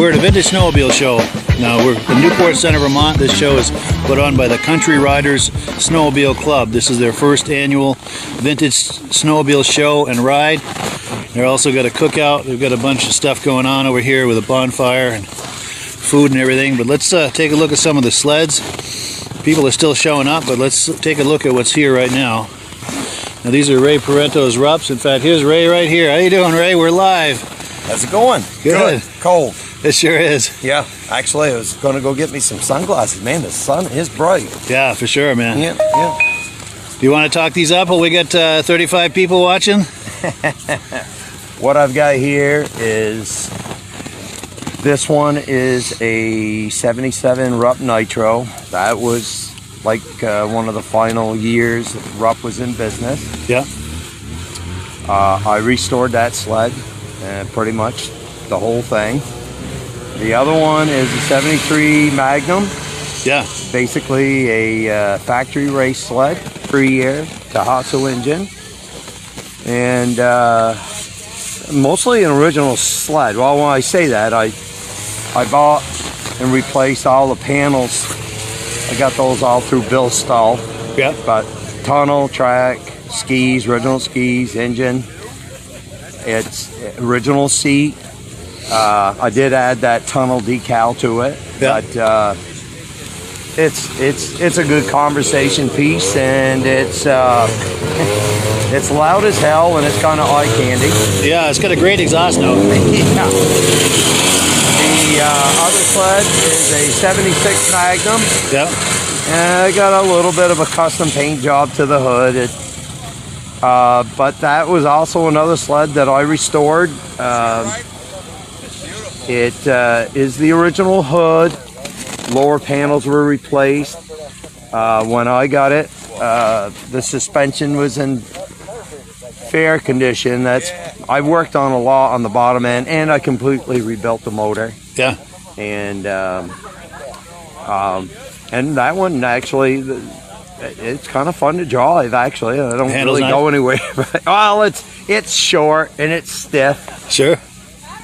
We're at a Vintage Snowmobile Show. Now, we're in Newport Center, Vermont. This show is put on by the Country Riders Snowmobile Club. This is their first annual Vintage Snowmobile Show and Ride. They're also got a cookout. They've got a bunch of stuff going on over here with a bonfire and food and everything. But let's take a look at some of the sleds. People are still showing up, but let's take a look at what's here right now. Now, these are Ray Parento's Rups. In fact, here's Ray right here. How you doing, Ray? We're live. How's it going? Good. Cold. It sure is. Yeah, actually, I was going to go get me some sunglasses. Man, the sun is bright. Yeah, for sure, man. Yeah. Do you want to talk these up? Well, we got 35 people watching. What I've got here is, this one is a 77 Rupp Nitro. That was like one of the final years that Rupp was in business. Yeah. I restored that sled, pretty much the whole thing. The other one is a 73 Magnum. Yeah. Basically a factory race sled, 3-year Tetreault engine. And mostly an original sled. Well, when I say that, I bought and replaced all the panels. I got those all through Bill Stull. Yeah. But tunnel, track, skis, original skis, engine. It's original seat. I did add that tunnel decal to it, yeah. But it's a good conversation piece, and it's loud as hell, and it's kind of eye candy. Yeah, it's got a great exhaust note. Yeah. The other sled is a 76 Magnum. Yeah. And I got a little bit of a custom paint job to the hood. But that was also another sled that I restored. It is the original hood. Lower panels were replaced. When I got it, the suspension was in fair condition. I worked on a lot on the bottom end, and I completely rebuilt the motor. Yeah. And that one actually, it's kind of fun to drive. Actually, I don't really go anywhere. Well, it's short and it's stiff. Sure.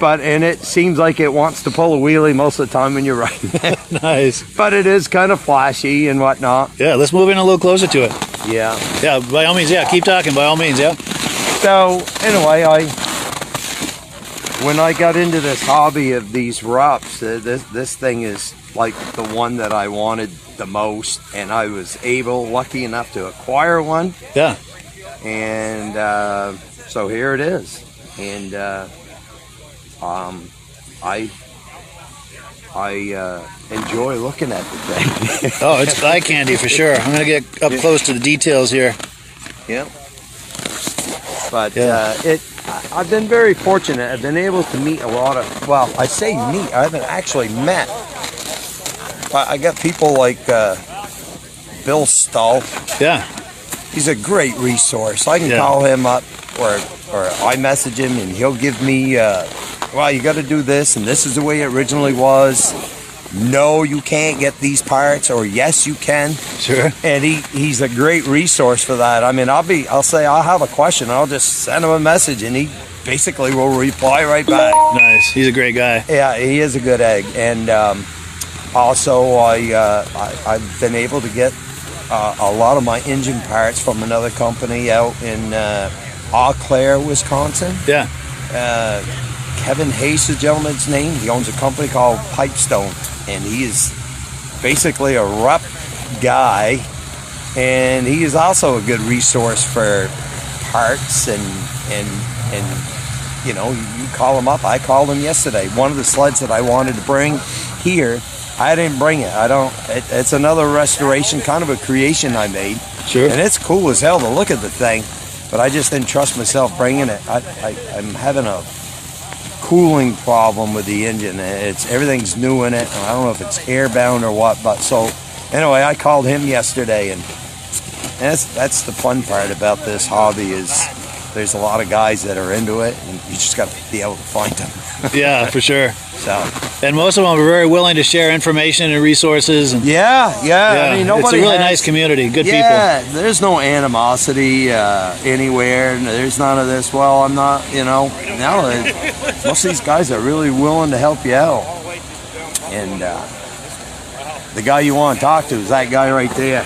And it seems like it wants to pull a wheelie most of the time when you're riding it. Nice. But it is kind of flashy and whatnot. Yeah, let's move in a little closer to it. Yeah. Yeah, by all means, yeah. Keep talking, by all means, yeah. So, anyway, when I got into this hobby of these Rups, this thing is like the one that I wanted the most, and I was lucky enough to acquire one. Yeah. And so here it is. And I enjoy looking at the thing. Oh, it's eye candy for sure. I'm gonna get up close to the details here. Yeah. But I've been very fortunate. I've been able to meet a lot of, well, I say meet, I haven't actually met. I got people like Bill Stull. Yeah. He's a great resource. I can call him up or I message him and he'll give me, well, you got to do this, and this is the way it originally was. No, you can't get these parts, or yes, you can. Sure. And he's a great resource for that. I mean, I'll say I'll have a question, I'll just send him a message, and he basically will reply right back. Nice. He's a great guy. Yeah, he is a good egg. And also, I've been able to get a lot of my engine parts from another company out in Eau Claire, Wisconsin. Yeah. Kevin Hayes, the gentleman's name. He owns a company called Pipestone, and he is basically a Rupp guy, and he is also a good resource for parts and you know, you call him up. I called him yesterday. One of the sleds that I wanted to bring here, I didn't bring it. It's another restoration, kind of a creation I made. Sure. And it's cool as hell to look at the thing, but I just didn't trust myself bringing it. I'm having a cooling problem with the engine. Everything's new in it, and I don't know if it's airbound or what, but so anyway, I called him yesterday, and that's the fun part about this hobby is there's a lot of guys that are into it, and you just got to be able to find them. Yeah, for sure. And most of them are very willing to share information and resources. And yeah. I mean, it's a really nice community, good people. Yeah, there's no animosity anywhere. There's none of this. Well, I'm not, you know. No, most of these guys are really willing to help you out. And the guy you want to talk to is that guy right there.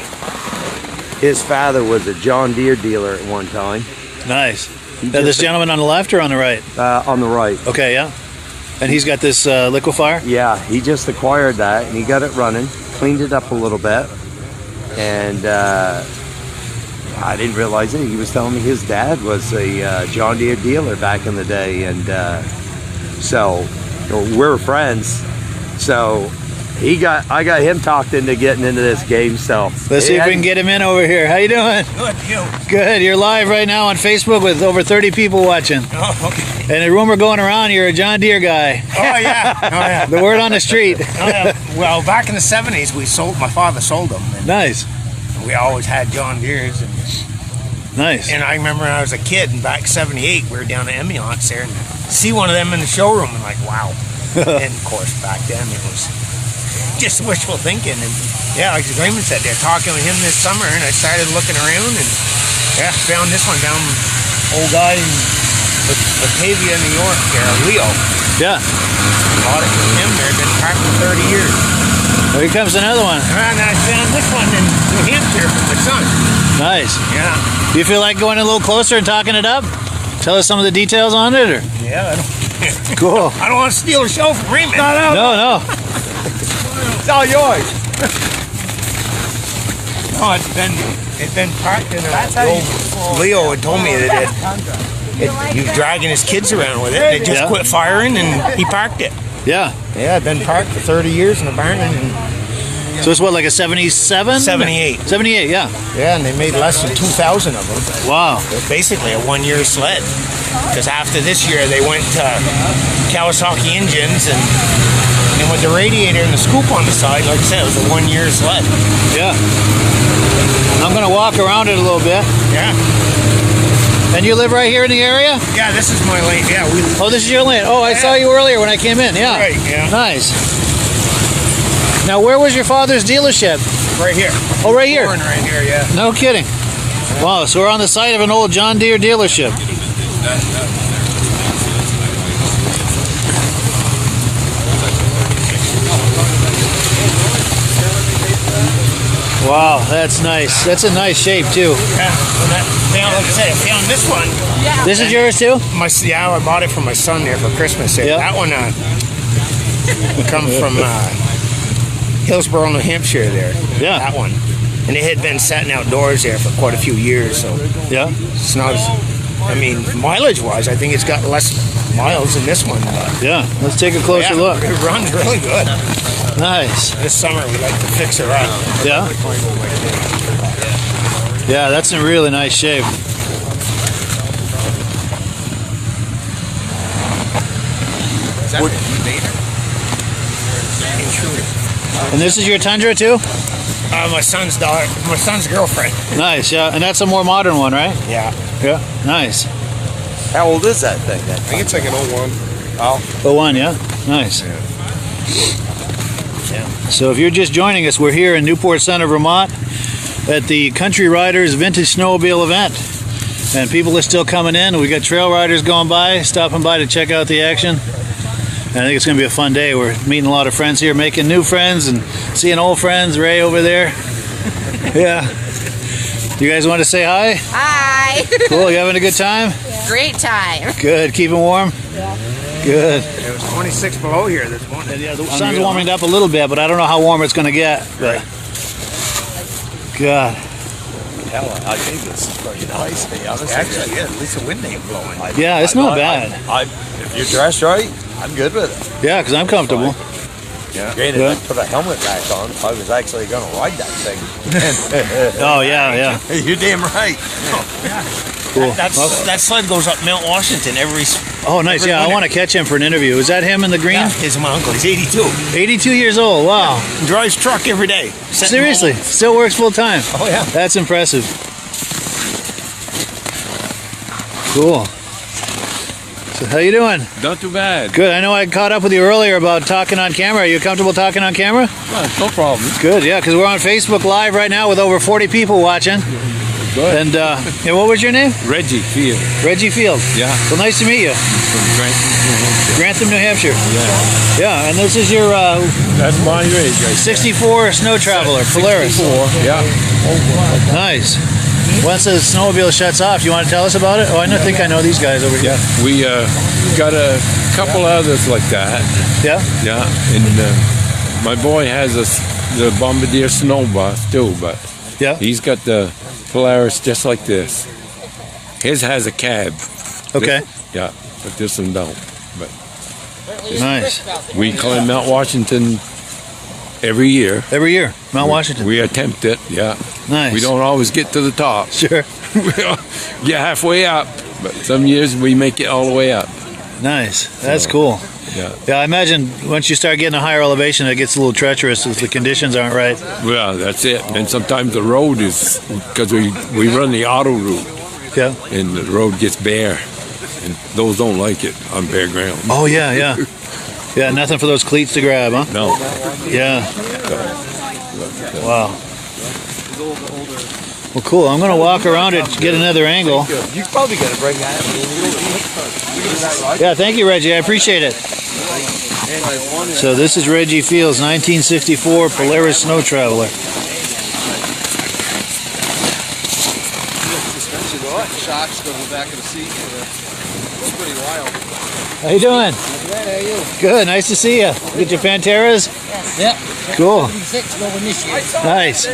His father was a John Deere dealer at one time. Nice. This gentleman on the left or on the right? On the right. Okay, yeah. And he's got this liquefier? Yeah, he just acquired that and he got it running, cleaned it up a little bit, and I didn't realize it. He was telling me his dad was a John Deere dealer back in the day, and so we're friends. So I got him talked into getting into this game. So let's see if we can get him in over here. How you doing? Good, you? Good. You're live right now on Facebook with over 30 people watching. Oh, okay. And a rumor going around you're a John Deere guy. Oh yeah, oh yeah. The word on the street. Oh, yeah. Well, back in the '70s, my father sold them. And nice. We always had John Deeres. Nice. And I remember when I was a kid, and back '78, we were down at Emiance there, and see one of them in the showroom, and like, wow. And of course, back then it was just wishful thinking. And yeah, like Raymond said, they're talking with him this summer, and I started looking around, and yeah, found this one down, old guy in Batavia, New York, Leo. Yeah. Bought it from him. They've been parked for 30 years. Well, here comes another one. And I found this one in New Hampshire from my son. Nice. Yeah. Do you feel like going a little closer and talking it up? Tell us some of the details on it, or? Yeah. Cool. I don't want to steal a show from Raymond. No. It's all yours. No, it's been parked in a Leo had told me that he was dragging his kids around with it, and it just quit firing, and he parked it. Yeah. Yeah, it's been parked for 30 years in a barn. So it's what, like a 77? 78. 78, yeah. Yeah, and they made less than 2,000 of them. Wow. It's basically a one-year sled. Because after this year, they went to Kawasaki engines, and with the radiator and the scoop on the side, like I said, it was a one-year sled. Yeah. I'm going to walk around it a little bit. Yeah. And you live right here in the area? Yeah, this is my lane. Yeah. Oh, this is your lane. Oh, I saw you earlier when I came in. Yeah. Right, yeah. Nice. Now, where was your father's dealership? Right here. Oh, right here? Born right here, yeah. No kidding. Wow, so we're on the site of an old John Deere dealership. Wow, that's nice. That's a nice shape, too. Yeah. Like I said, I found this one. Yeah. This is yours, too? Yeah, I bought it for my son there for Christmas. Yeah. That one comes from Hillsborough, New Hampshire there. Yeah. That one. And it had been sitting outdoors there for quite a few years, so yeah. It's not, I mean, mileage-wise, I think it's got less miles than this one. Yeah, let's take a closer look. It runs really good. Nice. This summer we like to fix her up. Yeah? Yeah, that's in really nice shape. Is that and this is your Tundra too? My son's daughter, my son's girlfriend. Nice, yeah. And that's a more modern one, right? Yeah. Yeah. Nice. How old is that thing? I think it's like an 01. Oh. 01, yeah. Nice. Yeah. So if you're just joining us, we're here in Newport Center, Vermont, at the Country Riders Vintage Snowmobile event. And people are still coming in. We got trail riders going by, stopping by to check out the action. And I think it's going to be a fun day. We're meeting a lot of friends here, making new friends and seeing old friends. Ray over there. Yeah. You guys want to say hi? Hi. Cool. You having a good time? Great time. Good. Keeping warm? Yeah. Good. It was 26 below here this morning. Yeah, the sun's warming up a little bit, but I don't know how warm it's going to get. But God. Hell, I think it's pretty nice. Actually, yeah, at least the wind ain't blowing. Yeah, it's not bad. If you're dressed right, I'm good with it. Yeah, because I'm comfortable. Yeah. Granted, I put a helmet back on. I was actually going to ride that thing. Oh, yeah. You're damn right. Cool. That sled goes up Mount Washington every. Oh, nice. Yeah, I want to catch him for an interview. Is that him in the green? Yeah, he's my uncle. He's 82. 82 years old. Wow. Yeah. Drives truck every day. Seriously, still works full time. Oh yeah. That's impressive. Cool. So how you doing? Not too bad. Good. I know I caught up with you earlier about talking on camera. Are you comfortable talking on camera? No problem. Good, yeah, because we're on Facebook Live right now with over 40 people watching. Good. And what was your name? Reggie Field. Reggie Field. Yeah. Well, nice to meet you. From Grantham, New Hampshire. Grantham, New Hampshire. Yeah. Yeah, and this is your That's my rig. 64 Snow Traveler, Polaris. 64. Yeah. Nice. Once the snowmobile shuts off, you want to tell us about it? Oh, I think I know these guys over here. Yeah. We got a couple others like that. Yeah? Yeah. And my boy has the Bombardier Snow Bus too, but Yeah. he's got the Polaris just like this. His has a cab. Okay. Yeah, but this one don't. But Nice. we climb Mount Washington every year. Every year, Mount Washington. We attempt it, yeah. Nice. We don't always get to the top. Sure. We get halfway up, but some years we make it all the way up. Nice. That's So, cool. Yeah. Yeah, I imagine once you start getting a higher elevation, it gets a little treacherous if the conditions aren't right. Well, that's it. And sometimes the road is, because we run the auto route, Yeah. and the road gets bare. And those don't like it on bare ground. Oh, yeah, yeah. Yeah, nothing for those cleats to grab, huh? No. Yeah. Wow. Well, cool. I'm going to walk around it, get another angle. You probably got to bring that. Yeah, thank you, Reggie. I appreciate it. So this is Reggie Fields, 1964 Polaris Snow Traveler. Shocks go in the back of the seat. It's pretty wild. How you doing? How are you? Good. Nice to see you. Get your Panteras? Yep. Cool. 6 going this year. Nice.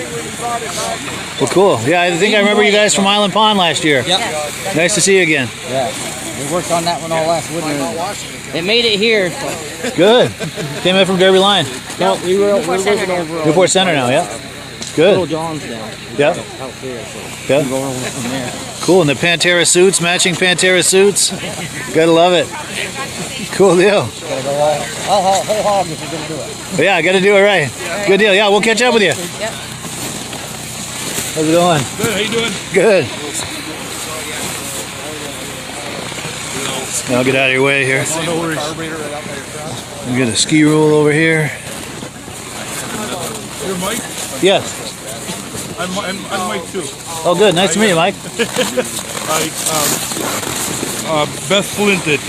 Well, cool. Yeah, I think I remember you guys from Island Pond last year. Yep. Nice to see you again. Yeah. We worked on that one all last winter. It made it here. Good. Came in from Derby Line. No, we were working over Newport Center now, yeah? Little Good. John's now. Yeah. Out there, so Yeah. we're going over from there. Cool. And the Pantera suits, matching Pantera suits. Gotta love it. Cool deal. Gotta go whole hog if you're gonna do it. But yeah, gotta do it right. Good deal. Yeah, we'll catch up with you. Yep. How's it going? Good, how you doing? Good. Now I'll get out of your way here. No worries. We get a ski rule over here. You're Mike? Yes. I'm Mike too. Oh, good. Nice to meet you, Mike. Beth Flint at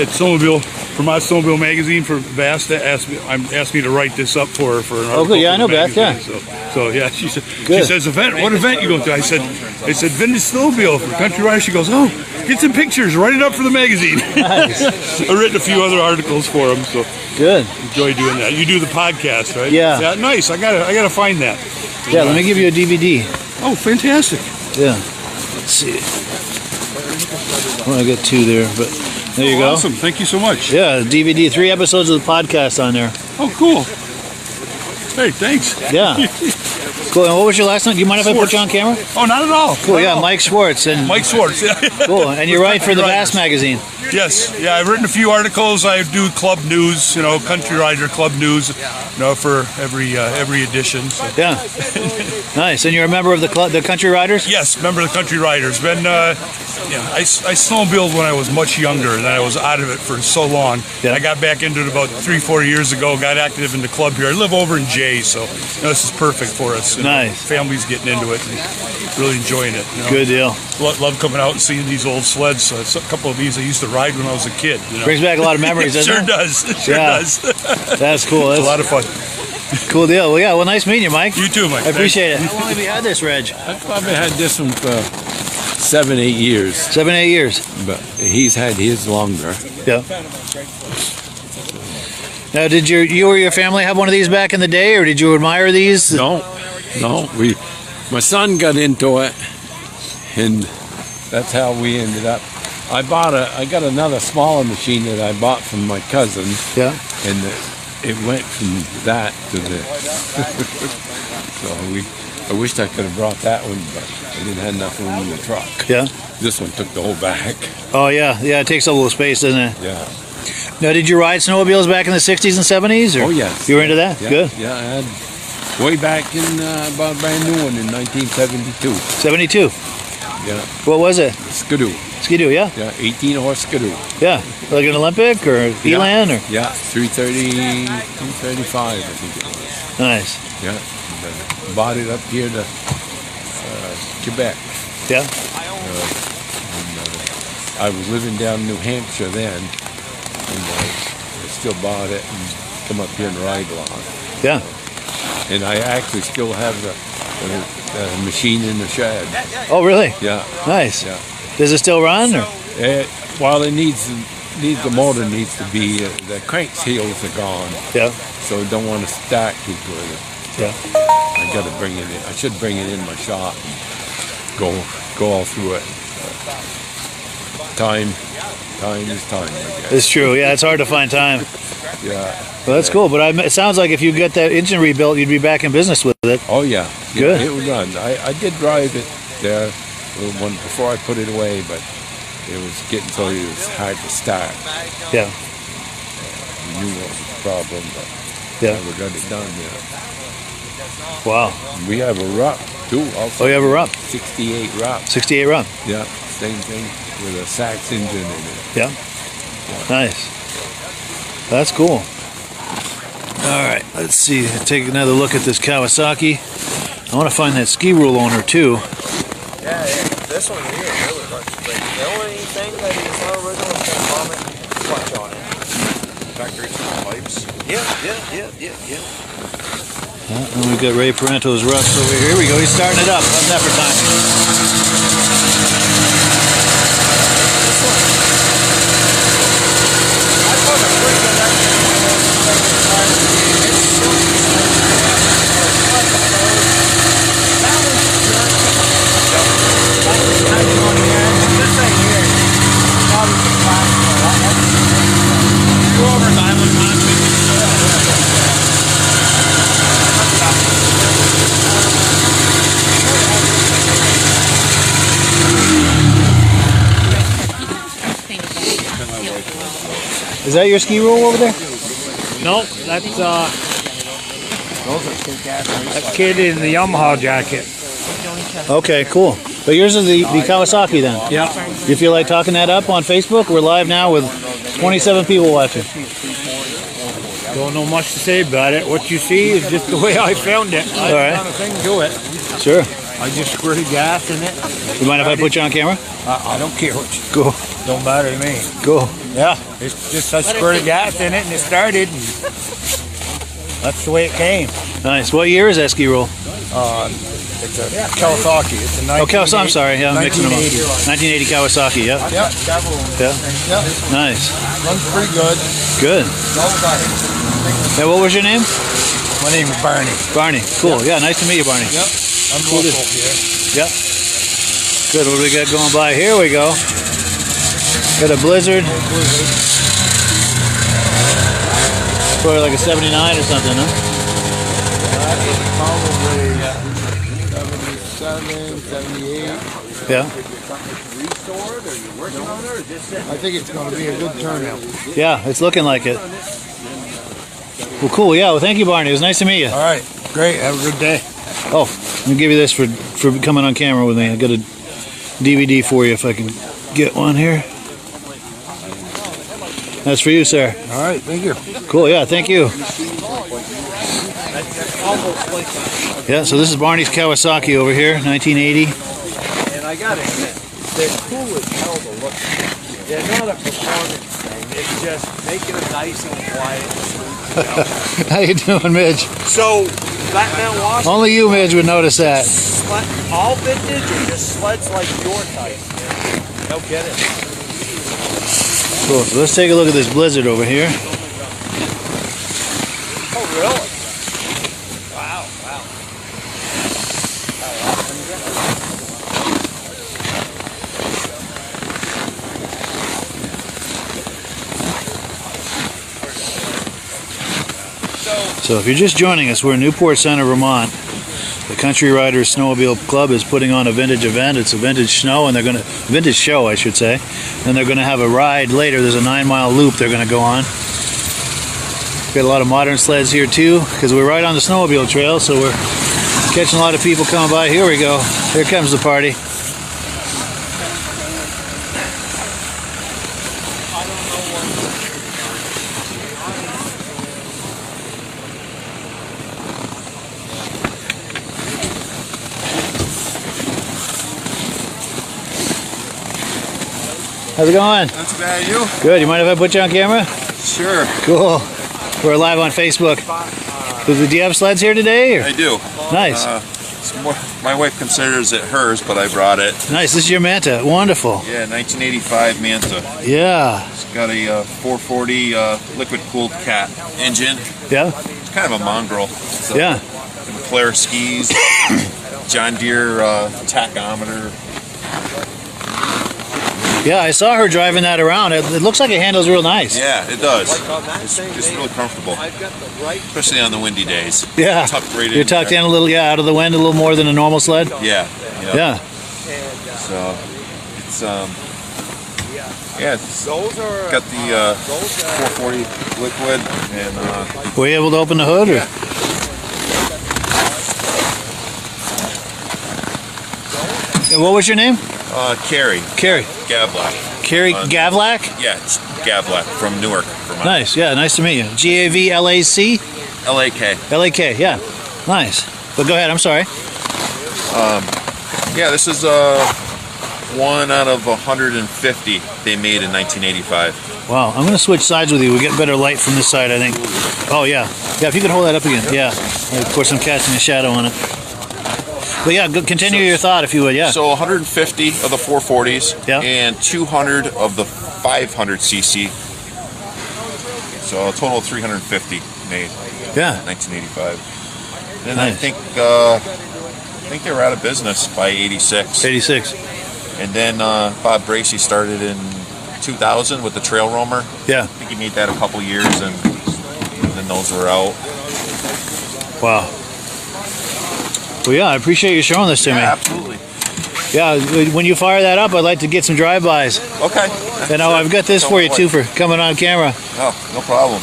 Snowmobile, Vermont Snowmobile Magazine for Vasta asked me to write this up for her for an article. Oh, good. Yeah, for I know the Beth. Yeah. magazine. So yeah, she Good. says, what event you going to? I said Vintage Snowmobile for Country Riders. She goes, oh, get some pictures, write it up for the magazine. Nice. I've written a few other articles for them, so Good. enjoy doing that. You do the podcast, right? Yeah. Yeah, nice. I gotta find that. Yeah, let me give you a DVD. Oh, fantastic. Yeah. Let's see. Well, I got 2 there, but there you go. Awesome. Thank you so much. Yeah, DVD, 3 episodes of the podcast on there. Oh, cool. Hey, thanks. Yeah. Cool. And what was your last name? Do you mind if I put you on camera? Oh, not at all. Cool. Not Yeah, at all. Mike Schwartz. And Mike Schwartz. Yeah. cool. And you write for the Riders. Bass magazine. Yes. Yeah, I've written a few articles. I do club news, Country Rider Club news, for every edition. So. Yeah. Nice. And you're a member of the club, the Country Riders? Yes, member of the Country Riders. I snowmobiled when I was much younger, and I was out of it for so long. Yeah. I got back into it about 3-4 years ago. Got active in the club here. I live over in Jay, so this is perfect for us. Nice. Family's getting into it and really enjoying it. Good deal. Love coming out and seeing these old sleds. So it's a couple of these I used to ride when I was a kid. Brings back a lot of memories, doesn't Sure it? does. It sure Yeah. does. That's cool. It's a That's lot of fun. cool deal. Well, yeah. Well, nice meeting you, Mike. You too, Mike. I appreciate it. How long have you had this, Reg? I've probably had this one for 7-8 years, 7-8 years. but he's had his longer. Yeah. Now, did you or your family have one of these back in the day, or did you admire these? No. My son got into it, and that's how we ended up. I got another smaller machine that I bought from my cousin, Yeah. and it went from that to this. So I wished I could have brought that one, but I didn't have enough room in the truck. Yeah. This one took the whole back. Oh, yeah. Yeah, it takes up a little space, doesn't it? Yeah. Now, did you ride snowmobiles back in the 60s and 70s? Or Oh, yes. You were into that? Yeah, Good. Yeah, I had way back in about a brand new one in 1972. 72. Yeah, What was it? Skidoo. Skidoo, yeah? Yeah, 18-horse Skidoo. Yeah. Like an Olympic or Elan? Or Yeah, 335, I think it was. Nice. Yeah, and bought it up here to Quebec. Yeah. I was living down in New Hampshire then, and I still bought it and come up here and ride a lot. Yeah. And I actually still have the machine in the shed. Oh, really? Yeah. Nice. Yeah. Does it still run? Or? Well, it needs the motor needs to be the crank seals are gone. Yeah. So I don't want to stack too good. Yeah. I got to bring it in. I should bring it in my shop. Go all through it. Time is time, I guess. It's true. Yeah, it's hard to find time. Yeah. Well, that's cool. But it sounds like if you get that engine rebuilt, you'd be back in business with it. Oh yeah. Good. It would run. I did drive it there one before I put it away, but it was getting so it was hard to start. Yeah. We knew what was the problem, but Yeah. never got it done yet. Wow. We have a RUP too. Also. Oh, you have a RUP? 68 RUP. 68 run. Yeah. Same thing with a Sachs engine in it. Yeah. Nice. That's cool. All right, let's see. Take another look at this Kawasaki. I want to find that ski rule owner too. Yeah, this one here really looks great. The only thing that is not original is that vomit clutch on it. Factory pipes. Yeah. And we've got Ray Parento's Russ over here. Here we go. He's starting it up. How's that for time? Is that your ski roll over there? No, that's that kid in the Yamaha jacket. Okay, cool. But yours is the Kawasaki then? Yeah. You feel like talking that up on Facebook? We're live now with 27 people watching. Don't know much to say about it. What you see is just the way I found it. I All right. haven't done a thing to it. Sure. I just squirted gas in it. You mind if I put you on camera? I don't care what you, Cool. don't matter to me. Cool. Yeah, it's just I squirted gas in it and it started. And that's the way it came. Nice. What year is that ski roll? It's a Kawasaki. It's a Oh, Kawasaki. I'm sorry. Yeah, I'm mixing them up. 1980. 1980 Kawasaki. Yeah. Yeah, Yeah. Nice. runs pretty good. Good. Yeah. What was your name? My name is Barney. Barney. Cool. Yeah. Nice to meet you, Barney. Yep, I'm Cool local to- here. Yeah. Good. What do we got going by? Here we go. Got a Blizzard. Probably like a 79 or something, huh? Probably 77, 78. Yeah. I think it's going to be a good turnout. Yeah. It's looking like it. Well, cool. Yeah. Well, thank you, Barney. It was nice to meet you. All right, great. Have a good day. Oh, let me give you this for coming on camera with me. I got a DVD for you if I can get one here. That's for you, sir. All right, thank you. Cool, yeah, thank you. Yeah, so this is Barney's Kawasaki over here, 1980. And I gotta admit, they're cool as hell to look at. They're not a performance thing. It's just making it nice and quiet and smooth. How you doing, Midge? So, flat mount wash, Only you, Midge, would notice that. all vintage or just sleds like your type? No kidding. Cool, so let's take a look at this Blizzard over here. Oh, really? Wow. So if you're just joining us, we're in Newport Center, Vermont. The Country Riders Snowmobile Club is putting on a vintage event. It's a vintage snow, and they're gonna vintage show, I should say. And they're gonna have a ride later. There's a 9-mile loop they're gonna go on. Got a lot of modern sleds here too, because we're right on the snowmobile trail, so we're catching a lot of people coming by. Here we go. Here comes the party. How's it going? Not too bad, you? Good. You mind if I put you on camera? Sure. Cool. We're live on Facebook. Do you have sleds here today? Or? I do. Nice. My wife considers it hers, but I brought it. Nice. This is your Manta. Wonderful. Yeah, 1985 Manta. Yeah. It's got a 440 liquid-cooled cat engine. Yeah. It's kind of a mongrel. It's a Yeah. Flare skis, John Deere tachometer. Yeah, I saw her driving that around. It looks like it handles real nice. Yeah, it does. It's really comfortable, especially on the windy days. Yeah. Tucked right in. You're tucked in a little, yeah, out of the wind a little more than a normal sled. Yeah. Yeah. So it's yeah, it's got the 440 liquid and Were you able to open the hood? Or? Yeah, what was your name? Carrie. Carrie. Gavlak. Carrie Gavlak? Yeah, it's Gavlak from Newark, Vermont. Nice. Yeah, nice to meet you. Gavlac? LAK. LAK, yeah. Nice. But go ahead, I'm sorry. Yeah, this is one out of 150 they made in 1985. Wow, I'm going to switch sides with you. We get better light from this side, I think. Oh, yeah. Yeah, if you could hold that up again. Yeah. Of course, I'm casting a shadow on it. But yeah, continue your thought if you would, yeah. So 150 of the 440s Yeah. and 200 of the 500cc. So a total of 350 made Yeah. in 1985. Then Nice. I think they were out of business by 86. 86. And then Bob Bracey started in 2000 with the Trail Roamer. Yeah. I think he made that a couple years, and then those were out. Wow. Well, yeah, I appreciate you showing this to me. Yeah, absolutely. Yeah, when you fire that up, I'd like to get some drive-bys. Okay. And I've got this for you, too, for coming on camera. Oh, no problem.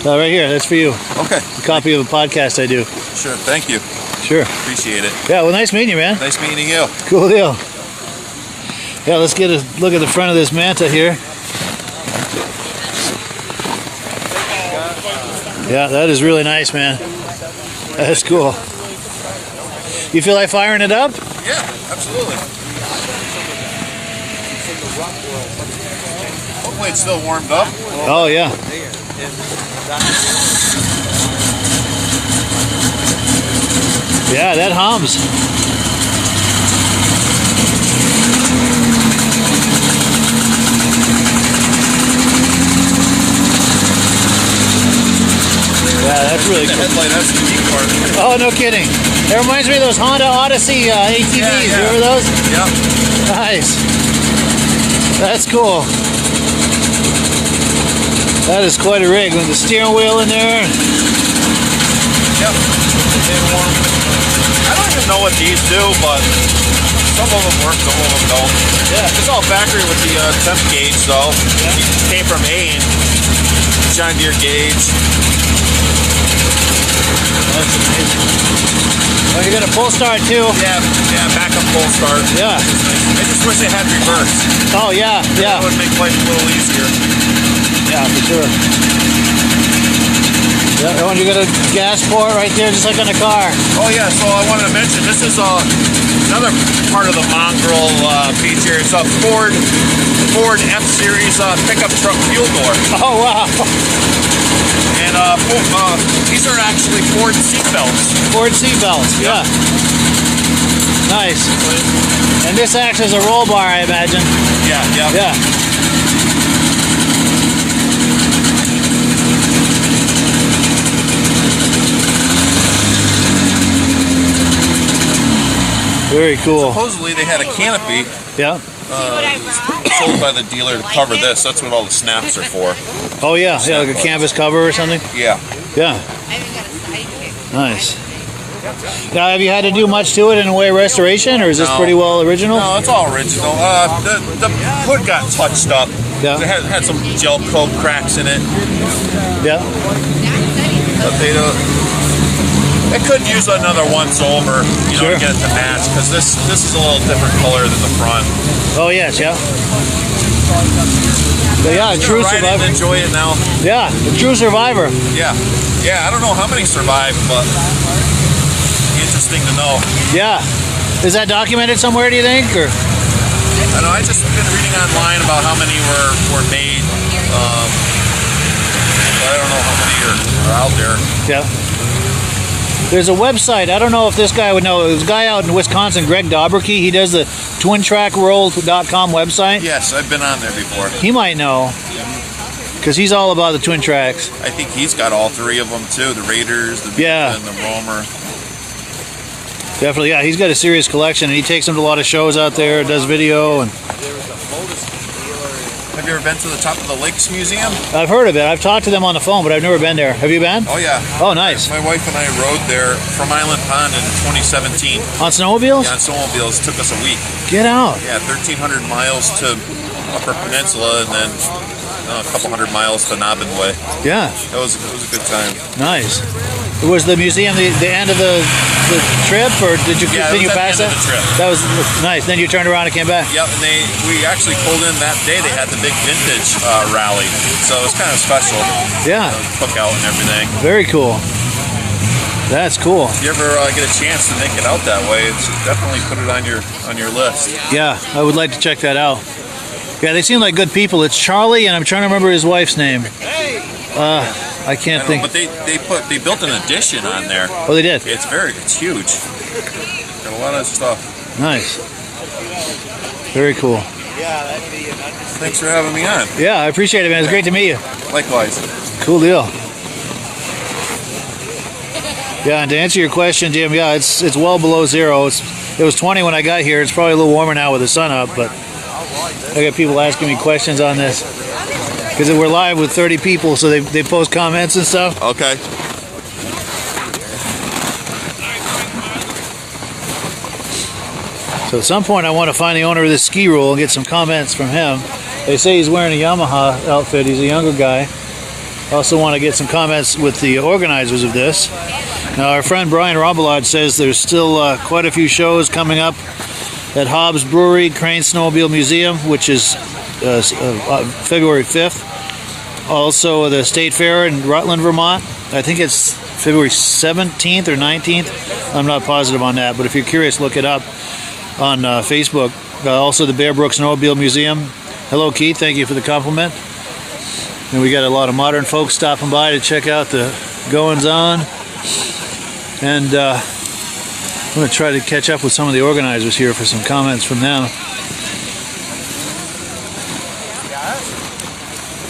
Right here, that's for you. Okay. A copy of a podcast I do. Sure, thank you. Sure. Appreciate it. Yeah, well, nice meeting you, man. Nice meeting you. Cool deal. Yeah, let's get a look at the front of this Manta here. Yeah, that is really nice, man. That's cool. You feel like firing it up? Yeah, absolutely. Hopefully it's still warmed up. Oh, yeah. Yeah, that hums. Yeah, that's really The cool. headlight has the key card. Oh, no kidding. It reminds me of those Honda Odyssey ATVs. Yeah. Remember those? Yep. Nice. That's cool. That is quite a rig with the steering wheel in there. Yep. I don't even know what these do, but some of them work, some of them don't. Yeah. It's all factory with the temp gauge, though. Yeah. These came from Maine. John Deere gauge. That's amazing. Oh, you got a full start too? Yeah, backup full start. Yeah. I just wish they had reverse. Oh, yeah, yeah. That would make life a little easier. Yeah, for sure. Yeah, oh, and you got a gas port right there, just like on a car. Oh yeah, so I wanted to mention, this is another part of the mongrel feature. It's a Ford F-Series pickup truck fuel door. Oh, wow. And these are actually Ford seatbelts. Ford seatbelts, yeah. Nice. And this acts as a roll bar, I imagine. Yeah. Yeah. Very cool. Supposedly they had a canopy Yeah. sold by the dealer to cover this. That's what all the snaps are for. Oh, yeah. Yeah, like a canvas cover or something. Yeah. Yeah. Nice. Now, have you had to do much to it in the way of restoration, or is this No. pretty well original? No, it's all original. The hood got touched up. Yeah. It had some gel coat cracks in it. Yeah. But it could use another once over, Sure. to get it to match, because this is a little different color than the front. Oh, yes, yeah. But yeah, a true Ride it and survivor. enjoy it now. Yeah, a true survivor. Yeah. I don't know how many survived, but interesting to know. Yeah. Is that documented somewhere, do you think? Or I know. I just been reading online about how many were made. But I don't know how many are out there. Yeah. There's a website. I don't know if this guy would know. There's a guy out in Wisconsin, Greg Dobberkey. He does the twintrackworld.com website. Yes, I've been on there before. He might know, because he's all about the twin tracks. I think he's got all three of them too. The Raiders, the Yeah. and the Roamer. Definitely, yeah. He's got a serious collection, and he takes them to a lot of shows out there, does video, and Have you ever been to the Top of the Lakes Museum? I've heard of it. I've talked to them on the phone, but I've never been there. Have you been? Oh yeah. Oh, nice. My wife and I rode there from Island Pond in 2017. On snowmobiles? Yeah, on snowmobiles. Took us a week. Get out. Yeah, 1,300 miles to Upper Peninsula, and then a couple hundred miles to Nobbin Way. Yeah. It was a good time. Nice. Was the museum the end of the trip, or did you Yeah, continue it was at past the that? end of the trip. That was nice. Then you turned around and came back. Yep, and we actually pulled in that day. They had the big vintage rally, so it was kind of special. Yeah. Cookout and everything. Very cool. That's cool. If you ever get a chance to make it out that way, it's definitely put it on your list. Yeah, I would like to check that out. Yeah, they seem like good people. It's Charlie, and I'm trying to remember his wife's name. I can't think. But they built an addition on there. Oh, they did? It's huge. Got a lot of stuff. Nice. Very cool. Thanks for having me on. Yeah, I appreciate it, man. It's great to meet you. Likewise. Cool deal. Yeah, and to answer your question, Jim, yeah, it's well below zero. It was 20 when I got here. It's probably a little warmer now with the sun up, but I got people asking me questions on this. Because we're live with 30 people, so they post comments and stuff. Okay. So at some point I want to find the owner of this ski roll and get some comments from him. They say he's wearing a Yamaha outfit. He's a younger guy. I also want to get some comments with the organizers of this. Now our friend Brian Robillard says there's still quite a few shows coming up at Hobbs Brewery, Crane Snowmobile Museum, which is February 5th. Also the State Fair in Rutland, Vermont. I think it's February 17th or 19th. I'm not positive on that, but if you're curious, look it up on Facebook. Also the Bear Brook Snowmobile Museum. Hello Keith, thank you for the compliment. And we got a lot of modern folks stopping by to check out the goings on. And I'm going to try to catch up with some of the organizers here for some comments from them.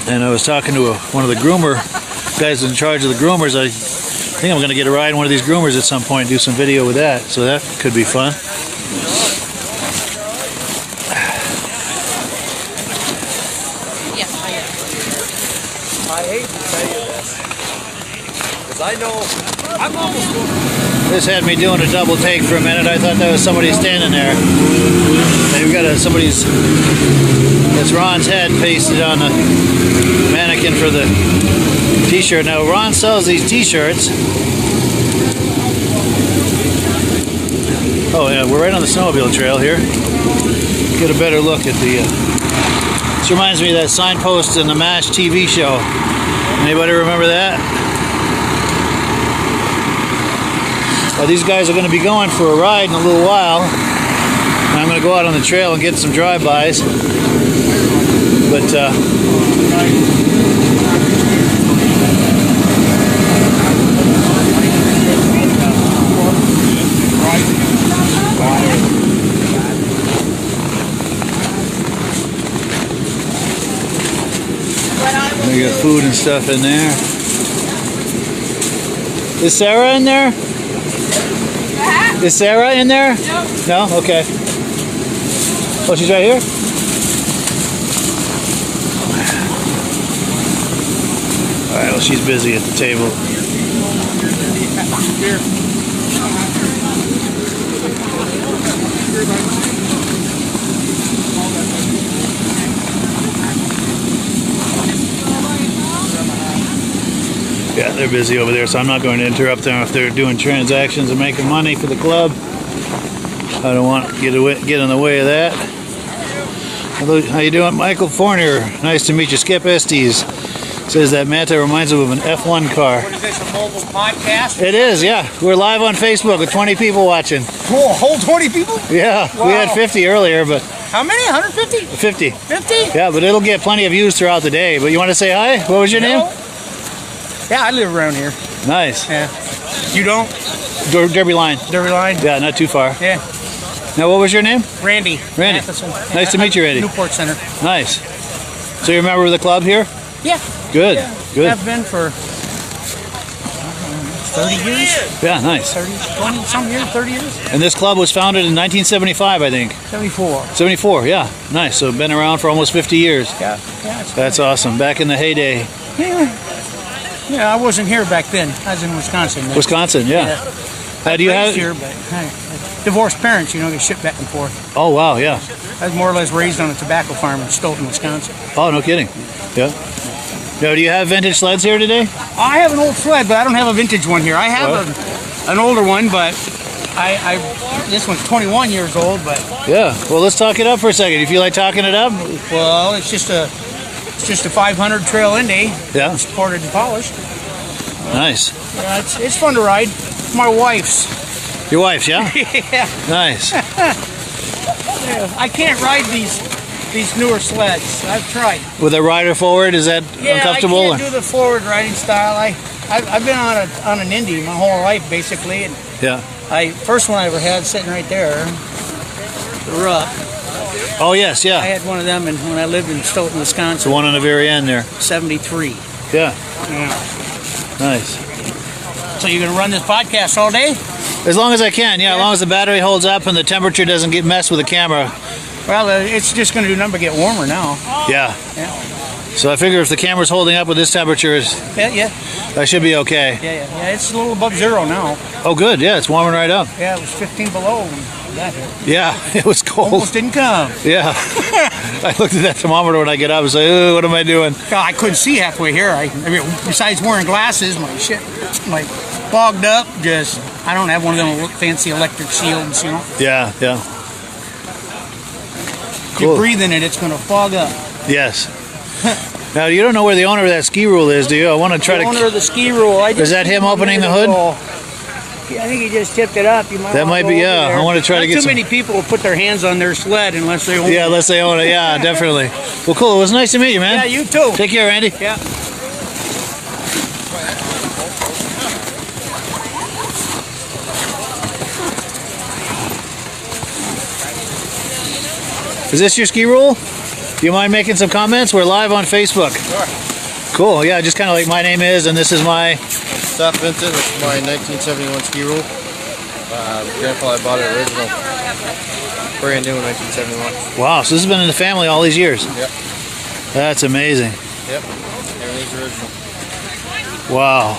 And I was talking to one of the groomer guys in charge of the groomers. I think I'm going to get a ride in one of these groomers at some point and do some video with that. So that could be fun. I hate to tell you this, because I know I'm almost going. This had me doing a double take for a minute. I thought that was somebody standing there. And we've got somebody's, that's Ron's head pasted on the mannequin for the t-shirt. Now Ron sells these t-shirts. Oh yeah, we're right on the snowmobile trail here. Get a better look at the, this reminds me of that signpost in the MASH TV show. Anybody remember that? These guys are going to be going for a ride in a little while. And I'm going to go out on the trail and get some drive-bys. But we got food and stuff in there. Is Sarah in there? Is Sarah in there? No. No? Okay. Oh, she's right here? Alright, well, she's busy at the table. Yeah, they're busy over there, so I'm not going to interrupt them if they're doing transactions and making money for the club. I don't want to get in the way of that. Hello, how you doing? Michael Forner. Nice to meet you. Skip Estes says that Manta reminds him of an F1 car. What is this, a mobile podcast? It is, yeah. We're live on Facebook with 20 people watching. Cool, whole 20 people? Yeah, Wow. We had 50 earlier, but How many? 150? 50. 50? Yeah, but it'll get plenty of views throughout the day. But you want to say hi? What was your name? Yeah, I live around here. Nice. Yeah. You don't? Derby Line. Derby Line? Yeah, not too far. Yeah. Now, what was your name? Randy. Randy. Matheson. Nice to meet you, Randy. Newport Center. Nice. So you're a member of the club here? Yeah. Good. Yeah. Good. I've been for 30 years. Yeah, nice. 30, 20 some years, 30 years. And this club was founded in 1975, I think. 74. 74, yeah. Nice. So been around for almost 50 years. Yeah. That's awesome. Back in the heyday. Yeah, I wasn't here back then. I was in Wisconsin. Then. Wisconsin, yeah. Do you have? Here, but divorced parents, you know, they ship back and forth. Oh wow, yeah. I was more or less raised on a tobacco farm in Stoughton, Wisconsin. Oh, no kidding. Yeah. Now, do you have vintage sleds here today? I have an old sled, but I don't have a vintage one here. I have an older one, but this one's 21 years old. But yeah. Well, let's talk it up for a second. You feel like talking it up? Well, it's just a 500 Trail Indy. Yeah. Supported and polished. Nice. Yeah, it's fun to ride. My wife's. Your wife's, yeah? Yeah. Nice. Yeah, I can't ride these newer sleds. I've tried. With a rider forward, is that uncomfortable? I can't do the forward riding style. I've been on an Indy my whole life basically, and yeah. First one I ever had sitting right there, the Rupp. Oh yes, yeah. I had one of them when I lived in Stoughton, Wisconsin. The one on the very end there. 73. Yeah. Yeah. Nice. So you're gonna run this podcast all day? As long as I can, yeah. As long as the battery holds up and the temperature doesn't get messed with the camera. Well, it's just going to do nothing but get warmer now. Yeah. Yeah. So I figure if the camera's holding up with this temperature, Yeah. I should be okay. Yeah. It's a little above zero now. Oh, good. Yeah, it's warming right up. Yeah, it was 15 below when that hit. Yeah, it was cold. Almost didn't come. Yeah. I looked at that thermometer when I get up and say, "Oh, what am I doing?" I couldn't see halfway here. I mean, besides wearing glasses, my fogged up. I don't have one of them fancy electric shields, you know. Yeah. You breathe in it, it's going to fog up. Yes. Now, you don't know where the owner of that ski rule is, do you? I want to try the to... owner of the ski rule. Is that him opening the hood? Yeah, I think he just tipped it up. You might that might be, yeah. I want to try to get Not too many people will put their hands on their sled unless they own it. Yeah, unless they own it. Yeah, definitely. Well, cool. It was nice to meet you, man. Yeah, you too. Take care, Randy. Yeah. Is this your ski rule? Do you mind making some comments? We're live on Facebook. Sure. Cool. Yeah, just kind of like my name is, and this is my... Stop Vincent. This is my 1971 ski rule. Grandpa, I bought it original. Brand new in 1971. Wow, so this has been in the family all these years? Yep. That's amazing. Yep. Everything's original. Wow.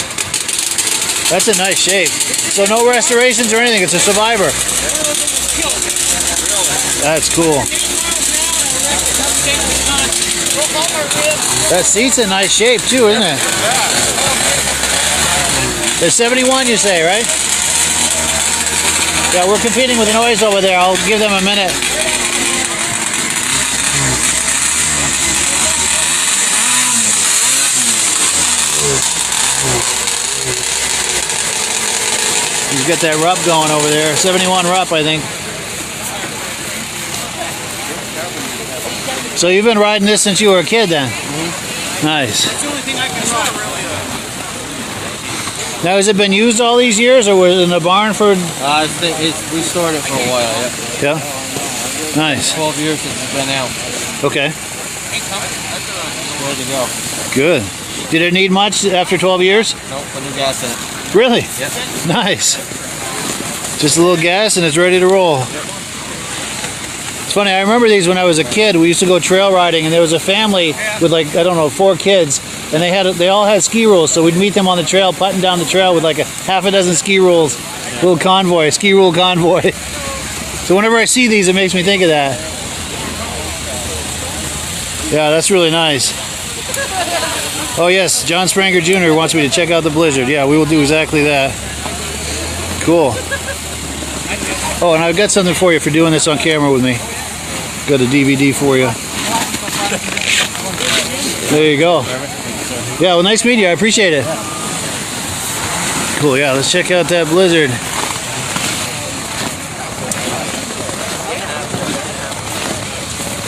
That's in nice shape. So no restorations or anything. It's a survivor. That's cool. That seat's in nice shape too, isn't it? There's 71, you say, right? Yeah, we're competing with the noise over there. I'll give them a minute. He's got that Rupp going over there. 71 Rupp, I think. So you've been riding this since you were a kid then? Mm-hmm. Nice. That's the only thing I can ride, really. Now, has it been used all these years, or was it in the barn for... I think we stored it for a while, yeah. Yeah? Nice. 12 years since it's been out. Okay. Ready to go. Good. Did it need much after 12 years? Nope, put new gas in it. Really? Yep. Nice. Just a little gas and it's ready to roll. It's funny, I remember these when I was a kid. We used to go trail riding, and there was a family with, like, I don't know, 4 kids, and they all had ski rules, so we'd meet them on the trail, putting down the trail with like a half a dozen ski rules. Little convoy, ski rule convoy. So whenever I see these, it makes me think of that. Yeah, that's really nice. Oh yes, John Spranger Jr. wants me to check out the Blizzard. Yeah, we will do exactly that. Cool. Oh, and I've got something for you for doing this on camera with me. Got a DVD for you. There you go. Yeah, well, nice meeting you. I appreciate it. Cool, yeah, let's check out that Blizzard.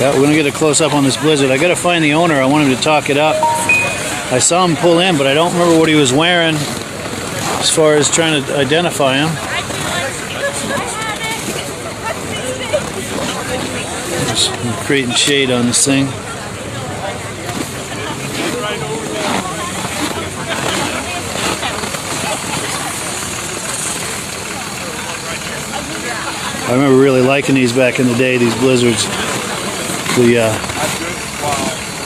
Yeah, we're gonna get a close up on this Blizzard. I gotta find the owner. I want him to talk it up. I saw him pull in, but I don't remember what he was wearing as far as trying to identify him. Just creating shade on this thing. I remember really liking these back in the day, these Blizzards. The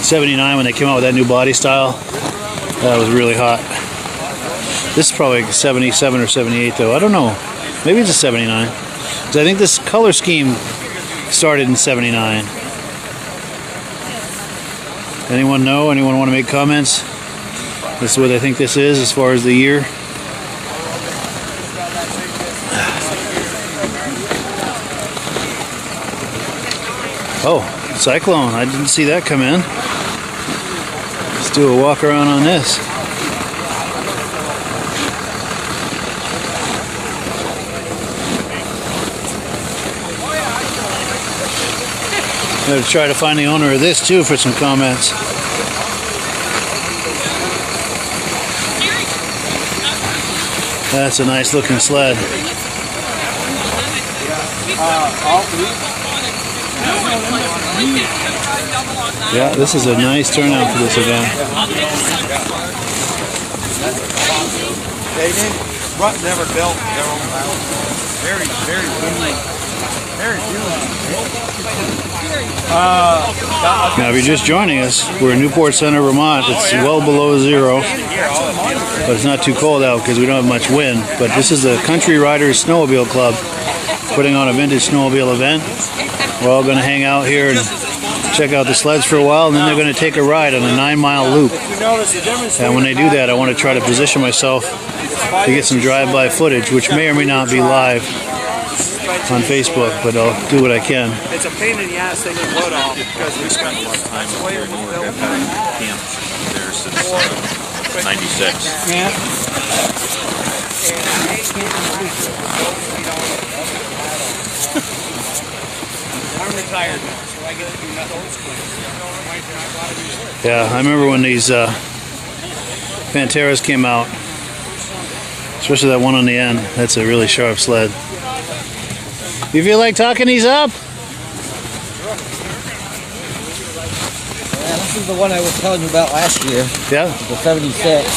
79 when they came out with that new body style. That was really hot. This is probably 77 or 78 though. I don't know. Maybe it's a 79. Because I think this color scheme started in 79. Anyone know? Anyone want to make comments? This is what I think this is as far as the year. Oh, Cyclone. I didn't see that come in. Let's do a walk around on this. I'm going to try to find the owner of this too for some comments. That's a nice looking sled. Yeah, this is a nice turnout for this event. They didn't. Rutt never built their own house. Very Now, if you're just joining us, we're in Newport Center, Vermont. It's well below zero, but it's not too cold out because we don't have much wind. But this is the Country Riders Snowmobile Club putting on a vintage snowmobile event. We're all going to hang out here and check out the sleds for a while, and then they're going to take a ride on a 9-mile loop. And when they do that, I want to try to position myself to get some drive-by footage, which may or may not be live on Facebook, but I'll do what I can. It's a pain in the ass taking wood off because we spent a lot of time away from the building. Camps there since 96. Yeah. I'm retired now, so I get to do nothing. Yeah, I remember when these Panteras came out, especially that one on the end. That's a really sharp sled. You feel like talking these up? Yeah, this is the one I was telling you about last year. Yeah? The 76.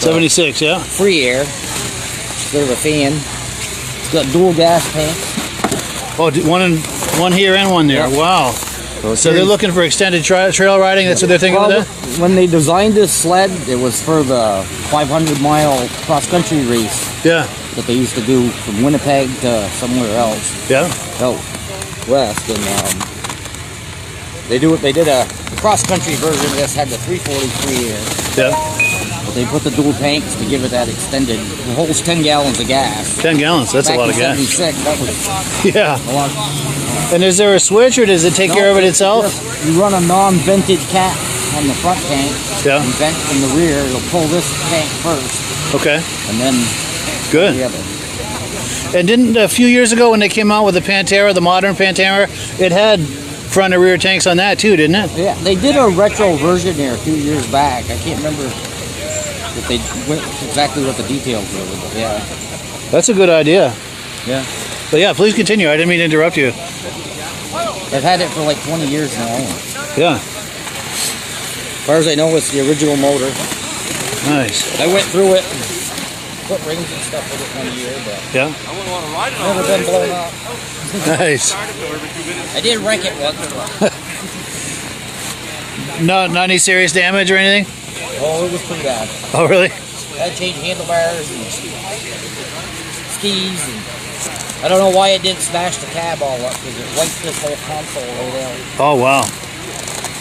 76, yeah? Free air. Instead of a fan. It's got dual gas tank. Oh, one here and one there. Yep. Wow. So they're looking for extended trail riding? That's what they're thinking of that? When they designed this sled, it was for the 500-mile cross-country race. Yeah. That they used to do from Winnipeg to somewhere else. Yeah. Out west, and they did a cross-country version of this. Had the 340 free air. Yeah. But they put the dual tanks to give it that extended. It holds 10 gallons of gas. 10 gallons. That's a lot of gas. 76. That was yeah. a lot. And is there a switch, or does it take care of it itself? You run a non-vented cap on the front tank. Yeah. And vent from the rear. It'll pull this tank first. Okay. And then. Good. And didn't a few years ago when they came out with the Pantera, the modern Pantera, it had front and rear tanks on that too, didn't it? Yeah, they did a retro version there a few years back. I can't remember if they went exactly what the details were, but yeah. That's a good idea. Yeah. But yeah, please continue. I didn't mean to interrupt you. They've had it for like 20 years now. Yeah. As far as I know, it's the original motor. Nice. I went through it. Put rings and stuff with it one year, but yeah. I wouldn't want to ride it never been blown up. Nice. I did wreck it once. Not any serious damage or anything? Oh, it was pretty bad. Oh, really? I had to change handlebars and skis, and I don't know why it didn't smash the cab all up because it wiped this whole console right out. Oh, wow.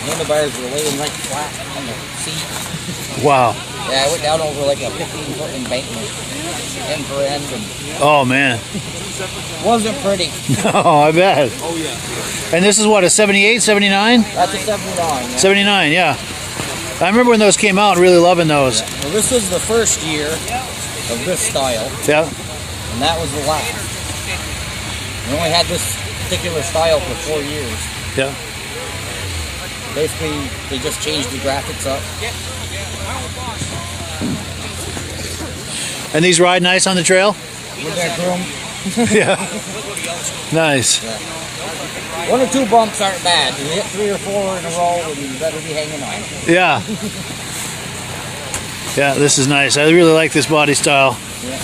Handlebars were laying right flat on the seat. Wow. Yeah, I went down over like a 15-foot embankment, end for end. And oh, man. Wasn't pretty. Oh, I bet. Oh, yeah. And this is what, a 78, 79? That's a 79. Yeah. 79, yeah. I remember when those came out, really loving those. Yeah. Well, this was the first year of this style. Yeah. And that was the last. We only had this particular style for 4 years. Yeah. Basically, they just changed the graphics up. And these ride nice on the trail? With that groom. Yeah. Nice. Yeah. 1 or 2 bumps aren't bad. You hit 3 or 4 in a row, and you better be hanging on. Yeah. Yeah, this is nice. I really like this body style. Yeah.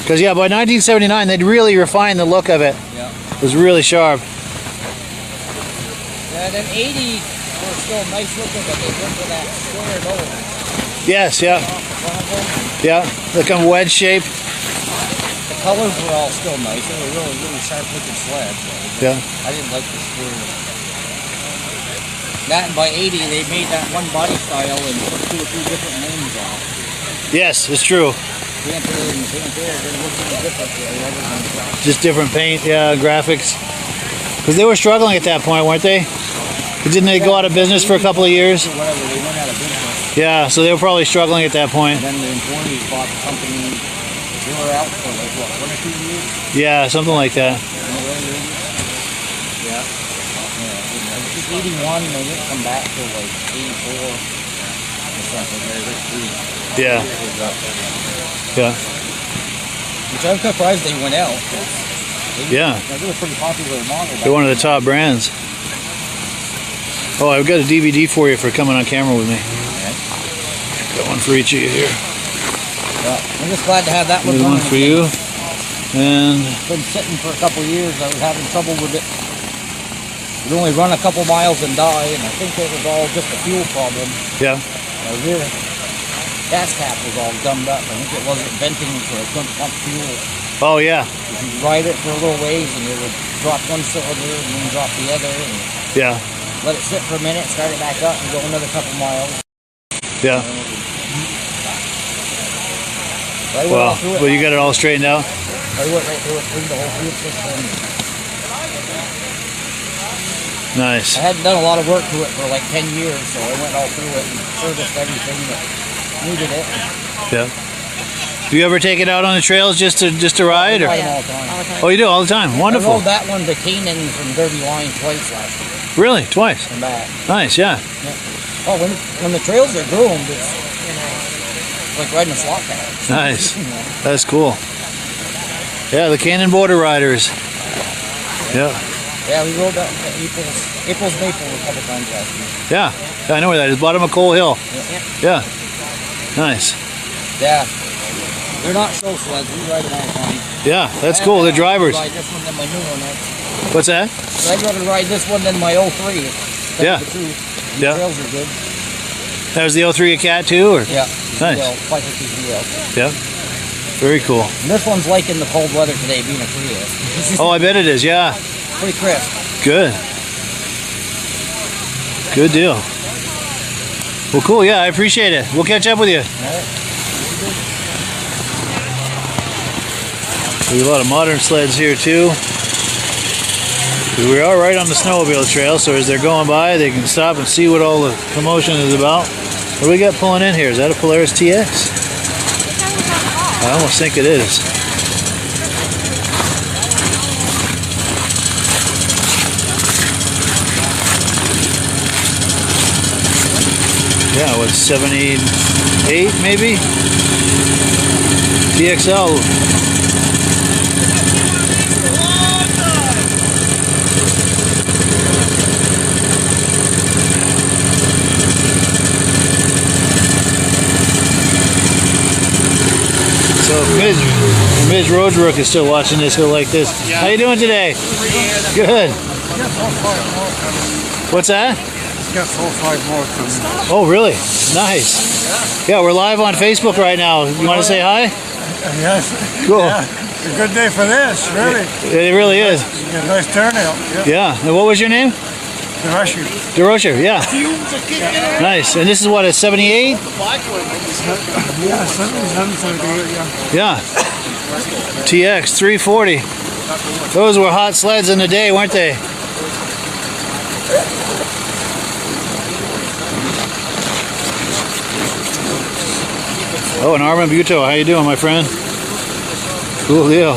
Because, yeah, by 1979, they'd really refined the look of it. Yeah. It was really sharp. Yeah, then 80 were still nice looking, but they went with that square nose. Yes, yeah. Yeah, they come wedge shape. The colors were all still nice. They were really, really sharp looking sleds. Yeah. I didn't like the square. That, and by 80, they made that one body style and put 2 or 3 different names on it. Yes, it's true. Panther and Panther, they look different. Just different paint, yeah, graphics. Because they were struggling at that point, weren't they? Didn't they go out of business for a couple of years? Whatever, they went out of business. Yeah, so they were probably struggling at that point. And then the employees bought the company. They were out for like, what, 1 or 2 years? Yeah, something like that. Yeah. It was 81, they didn't come back till like 84 or something. Yeah. Yeah. Which I'm surprised they went out. Yeah. They were a pretty popular model. They're one of the top brands. Oh, I've got a DVD for you for coming on camera with me. Okay. Got one for each of you here. Yeah, I'm just glad to have that one. There's one for you. And it's been sitting for a couple of years. I was having trouble with it. It only run a couple miles and die, and I think it was all just a fuel problem. yeah. My rear gas cap was all gummed up. I think it wasn't venting so it couldn't pump fuel. Oh yeah. If you ride it for a little ways and it would drop one cylinder and then drop the other and Yeah. let it sit for a minute, start it back up and go another couple miles. Yeah. Well, you got it all straightened out? I went right through it, cleaned the whole fuel system. Nice. I hadn't done a lot of work to it for like 10 years, so I went all through it and serviced everything that needed it. Yeah. Do you ever take it out on the trails just to ride? Or? I ride them all the time. Oh, you do all the time. Wonderful. I rode that one to Canaan from Derby Line twice last year. Really? Twice? And back. Nice, yeah. Oh, when the trails are groomed, it's like riding a slot pad. Nice. That's cool. Yeah, the Cannon Border Riders. Yeah. Yeah, we rode that April's Maple a couple times last year. Yeah, I know where that is. Bottom of Coal Hill. Yeah. Nice. Yeah. They're not show sleds. We ride them all the time. Yeah, that's cool. They're drivers. I'd rather ride this one than my new one. What's that? I'd rather ride this one than my 03. Yeah. The Yeah. trails are good. That was the 03 a Cat too? Or? Yeah. Nice. 550 ZL. Yeah. Very cool. And this one's like in the cold weather today, being a Prius. Oh, I bet it is. Yeah. Pretty crisp. Good. Good deal. Well, cool. Yeah, I appreciate it. We'll catch up with you. There's a lot of modern sleds here too. We are right on the snowmobile trail, so as they're going by, they can stop and see what all the commotion is about. What do we got pulling in here? Is that a Polaris TX? I almost think it is. Yeah, what's 78 maybe? TXL. So Midge Roadbrook is still watching this. He'll like this. How you doing today? Good. What's that? Got 4 or 5 more coming. Oh, really? Nice. Yeah, we're live on Facebook right now. You want to say hi? Yes. Cool. Yeah. It's a good day for this, really. It really is. You get a nice turnout. Yeah. And what was your name? DeRusher. DeRusher, yeah. Nice. And this is what, a 78? Yeah, 77, 78, Yeah. yeah. TX 340. Those were hot sleds in the day, weren't they? Oh, and Armin Buto, how you doing, my friend? Cool deal.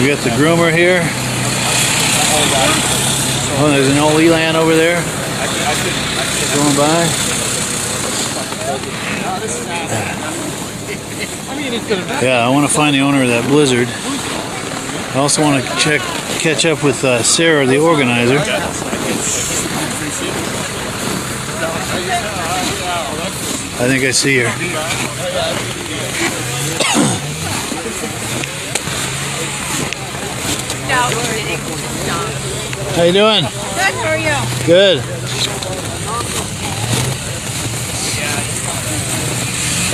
We got the groomer here. Oh, there's an old Elan over there. Going by. Yeah, I want to find the owner of that Blizzard. I also want to catch up with Sarah, the organizer. I think I see her. How you doing? Good, how are you? Good.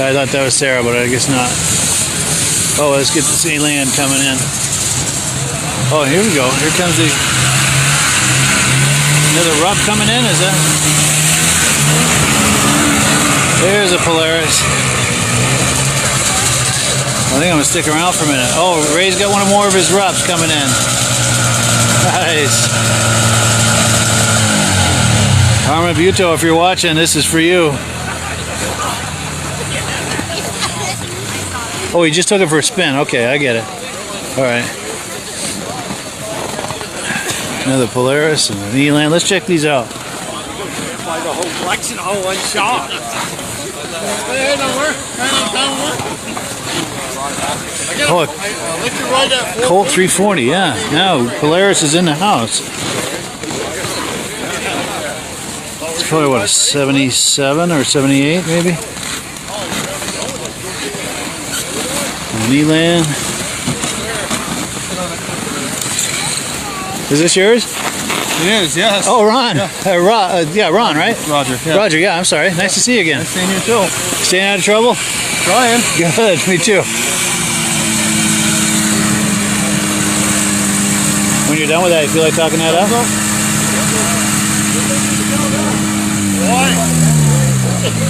I thought that was Sarah, but I guess not. Oh, let's get to see land coming in. Oh, here we go. Here comes another rup coming in, is that? There's a Polaris. I think I'm gonna stick around for a minute. Oh, Ray's got one more of his rups coming in. Nice. Armin Buto, if you're watching, this is for you. Oh, he just took it for a spin. Okay, I get it. All right. Another Polaris and an Elan. Let's check these out. Like a whole collection, all one shot. Oh, Colt 340, yeah. Now Polaris is in the house. It's probably what, a 77 or 78 maybe? An Elan. Is this yours? It is, yes. Oh, Ron. Yeah, Ron, right? Roger. Yeah. Roger, yeah, I'm sorry. Nice to see you again. Nice seeing you too. Staying out of trouble? Trying. Good, me too. When you're done with that, you feel like talking that up?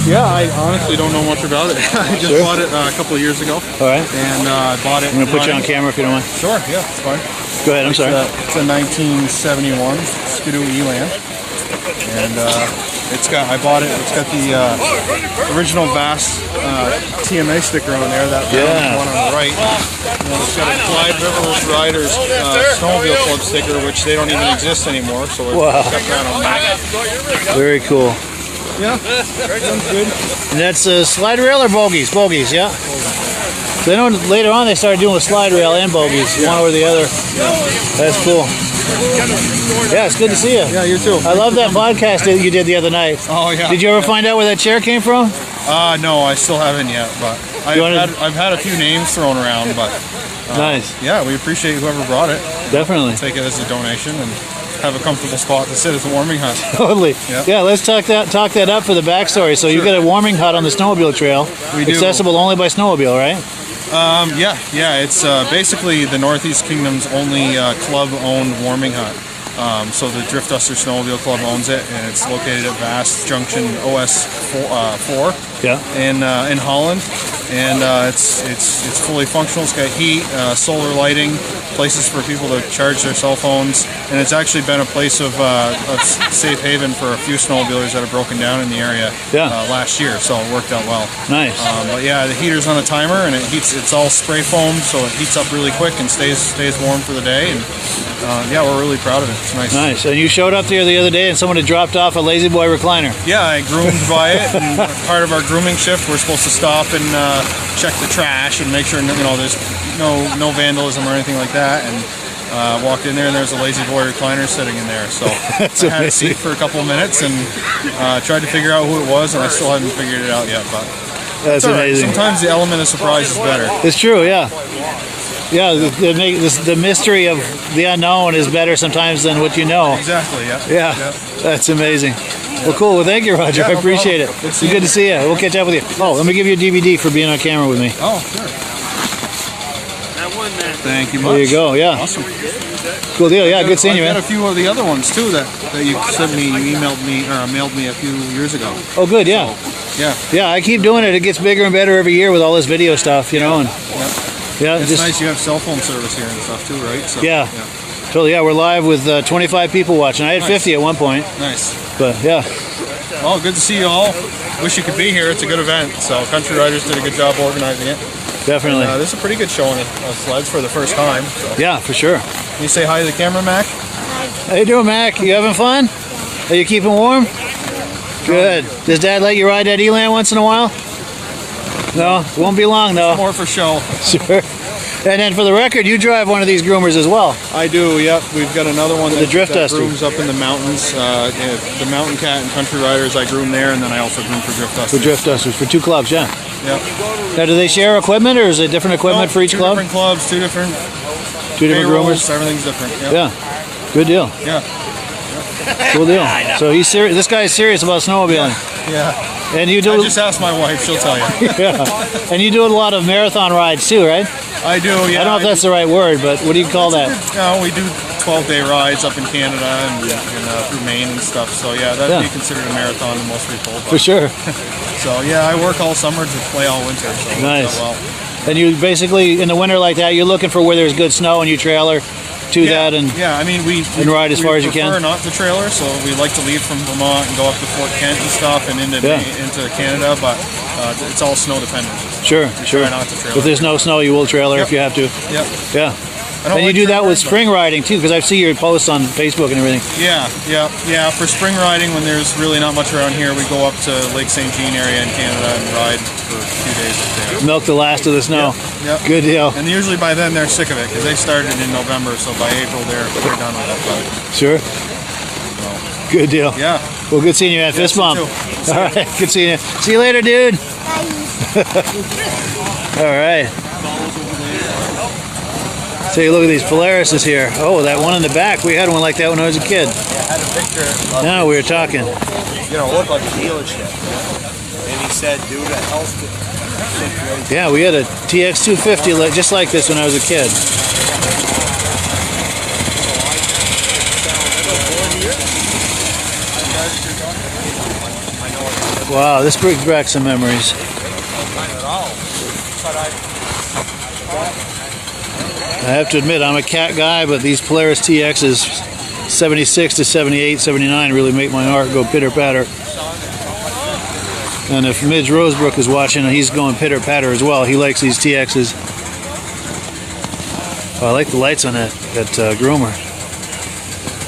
Yeah, I honestly don't know much about it. I just bought it a couple of years ago. All right. And I bought it. I'm going to put you on camera if you don't mind. Sure, yeah, it's fine. Go ahead, I'm sorry. It's a 1971 Skidoo Elan. And I bought it, it's got the original Bass TMA sticker on there, that one on the right. And it's got a Clyde Riders Snowmobile Club sticker, which they don't even exist anymore, so it's got that on there. Very cool. Yeah, sounds good. And that's slide rail or bogies? Bogies, yeah. So I know later on they started doing with slide rail and bogies, one over the other. That's cool. Yeah, it's good to see you. Yeah, you too. I love that podcast that you did the other night. Oh yeah. Did you ever find out where that chair came from? No, I still haven't yet, but I've had a few names thrown around, but nice. Yeah, we appreciate whoever brought it. Definitely. Take it as a donation and have a comfortable spot to sit as a warming hut. Totally. Yeah, let's talk that up for the backstory. So you've got a warming hut on the snowmobile trail. We do. Accessible only by snowmobile, right? Yeah. It's basically the Northeast Kingdom's only club-owned warming hut. So the Drift Duster Snowmobile Club owns it, and it's located at Vast Junction OS 4 in Holland. And it's fully functional. It's got heat, solar lighting, places for people to charge their cell phones, and it's actually been a place of safe haven for a few snowmobilers that have broken down in the area last year. So it worked out well. Nice. But yeah, the heater's on a timer, and it heats. It's all spray foam, so it heats up really quick and stays warm for the day. And yeah, we're really proud of it. It's nice. Nice. And you showed up there the other day, and someone had dropped off a Lazy Boy recliner. Yeah, I groomed by it, and part of our grooming shift, we're supposed to stop and check the trash and make sure there's no vandalism or anything like that. And walked in there, and there's a Lazy Boy recliner sitting in there. So I had a seat for a couple of minutes and tried to figure out who it was, and I still haven't figured it out yet. But that's amazing. Sometimes the element of surprise is better. It's true, yeah. Yeah, the mystery of the unknown is better sometimes than what you know. Exactly, yeah. Yeah, that's amazing. Well, cool. Well, thank you, Roger. I appreciate it. It's good to see you. We'll catch up with you. Oh, let me give you a DVD for being on camera with me. Oh, sure. Thank you much. There you go, yeah. Awesome. Cool deal, yeah. Good seeing you, man. I got a few of the other ones, too, that you sent me, you emailed me, or mailed me a few years ago. Oh, good, yeah. So, yeah, I keep doing it. It gets bigger and better every year with all this video stuff, you know. And yeah, it's nice you have cell phone service here and stuff too, right? So, yeah. Totally. Yeah, we're live with 25 people watching. I had 50 at one point. Nice. But yeah. Well, good to see you all. Wish you could be here. It's a good event. So Country Riders did a good job organizing it. Definitely. And, this is a pretty good showing of sleds for the first time. So. Yeah, for sure. Can you say hi to the camera, Mac? Hi How you doing, Mac? You having fun? Are you keeping warm? Good. Does Dad let you ride that Elan once in a while? No, it won't be long though. More for show. Sure. And then for the record, you drive one of these groomers as well. I do, yep. We've got another one The Drift that Duster. grooms up in the mountains. The Mountain Cat and Country Riders, I groom there, and then I also groom for Drift Dusters. For Drift Dusters, for 2 clubs, yeah. Yep. Now, do they share equipment, or is it different equipment for each club? 2 different clubs, 2 different groomers. Everything's different. Yep. Yeah. Good deal. Yeah. Cool deal. So he's serious. This guy's serious about snowmobiling. Yeah. And you do. Just ask my wife; she'll tell you. Yeah. And you do a lot of marathon rides too, right? I do. Yeah. I don't know if that's the right word, but what do you call that? No, we do 12-day rides up in Canada and through Maine and stuff. So yeah, that'd be considered a marathon to most people. For sure. So yeah, I work all summer to play all winter. So it nice. works out well. And you basically in the winter like that, you're looking for where there's good snow and you trailer to that and I mean we ride as far as you can. We prefer not to trailer, so we like to leave from Vermont and go up to Fort Kent and stuff and into Canada, but it's all snow dependent. Sure, Try not to trailer. If there's no snow, you will trailer if you have to. Yep. Yeah. And you do that with spring riding too, because I see your posts on Facebook and everything. Yeah. For spring riding, when there's really not much around here, we go up to Lake St. Jean area in Canada and ride for a few days up there. Milk the last of the snow. Yep. Good deal. And usually by then they're sick of it because they started in November, so by April they're done with it. Sure. Good deal. Yeah. Well, good seeing you at Fist Bump. All right. Good seeing you. See you later, dude. All right. Take a look at these Polarises here. Oh, that one in the back. We had one like that when I was a kid. Yeah, I had a picture. Now we were talking. You know, look like a dealership. And he said, due to health situation. Yeah, we had a TX 250 just like this when I was a kid. Wow, this brings back some memories. I have to admit, I'm a cat guy, but these Polaris TXs 76 to 78, 79 really make my heart go pitter-patter. And if Midge Rosebrook is watching, he's going pitter-patter as well. He likes these TXs. Oh, I like the lights on that groomer.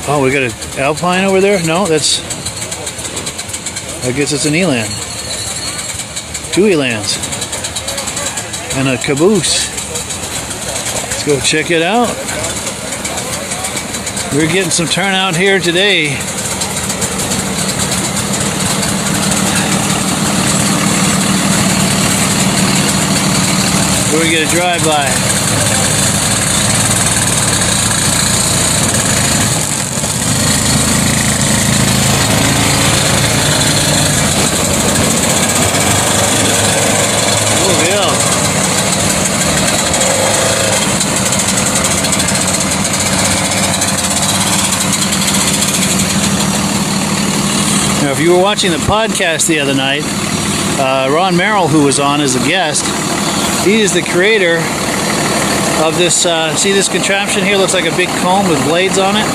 Oh, we got an Alpine over there? No, I guess it's an Elan. 2 Elans. And a caboose. Let's go check it out. We're getting some turnout here today. We're gonna drive by. Now, if you were watching the podcast the other night, Ron Merrill, who was on as a guest, he is the creator of this, see this contraption here? Looks like a big comb with blades on it.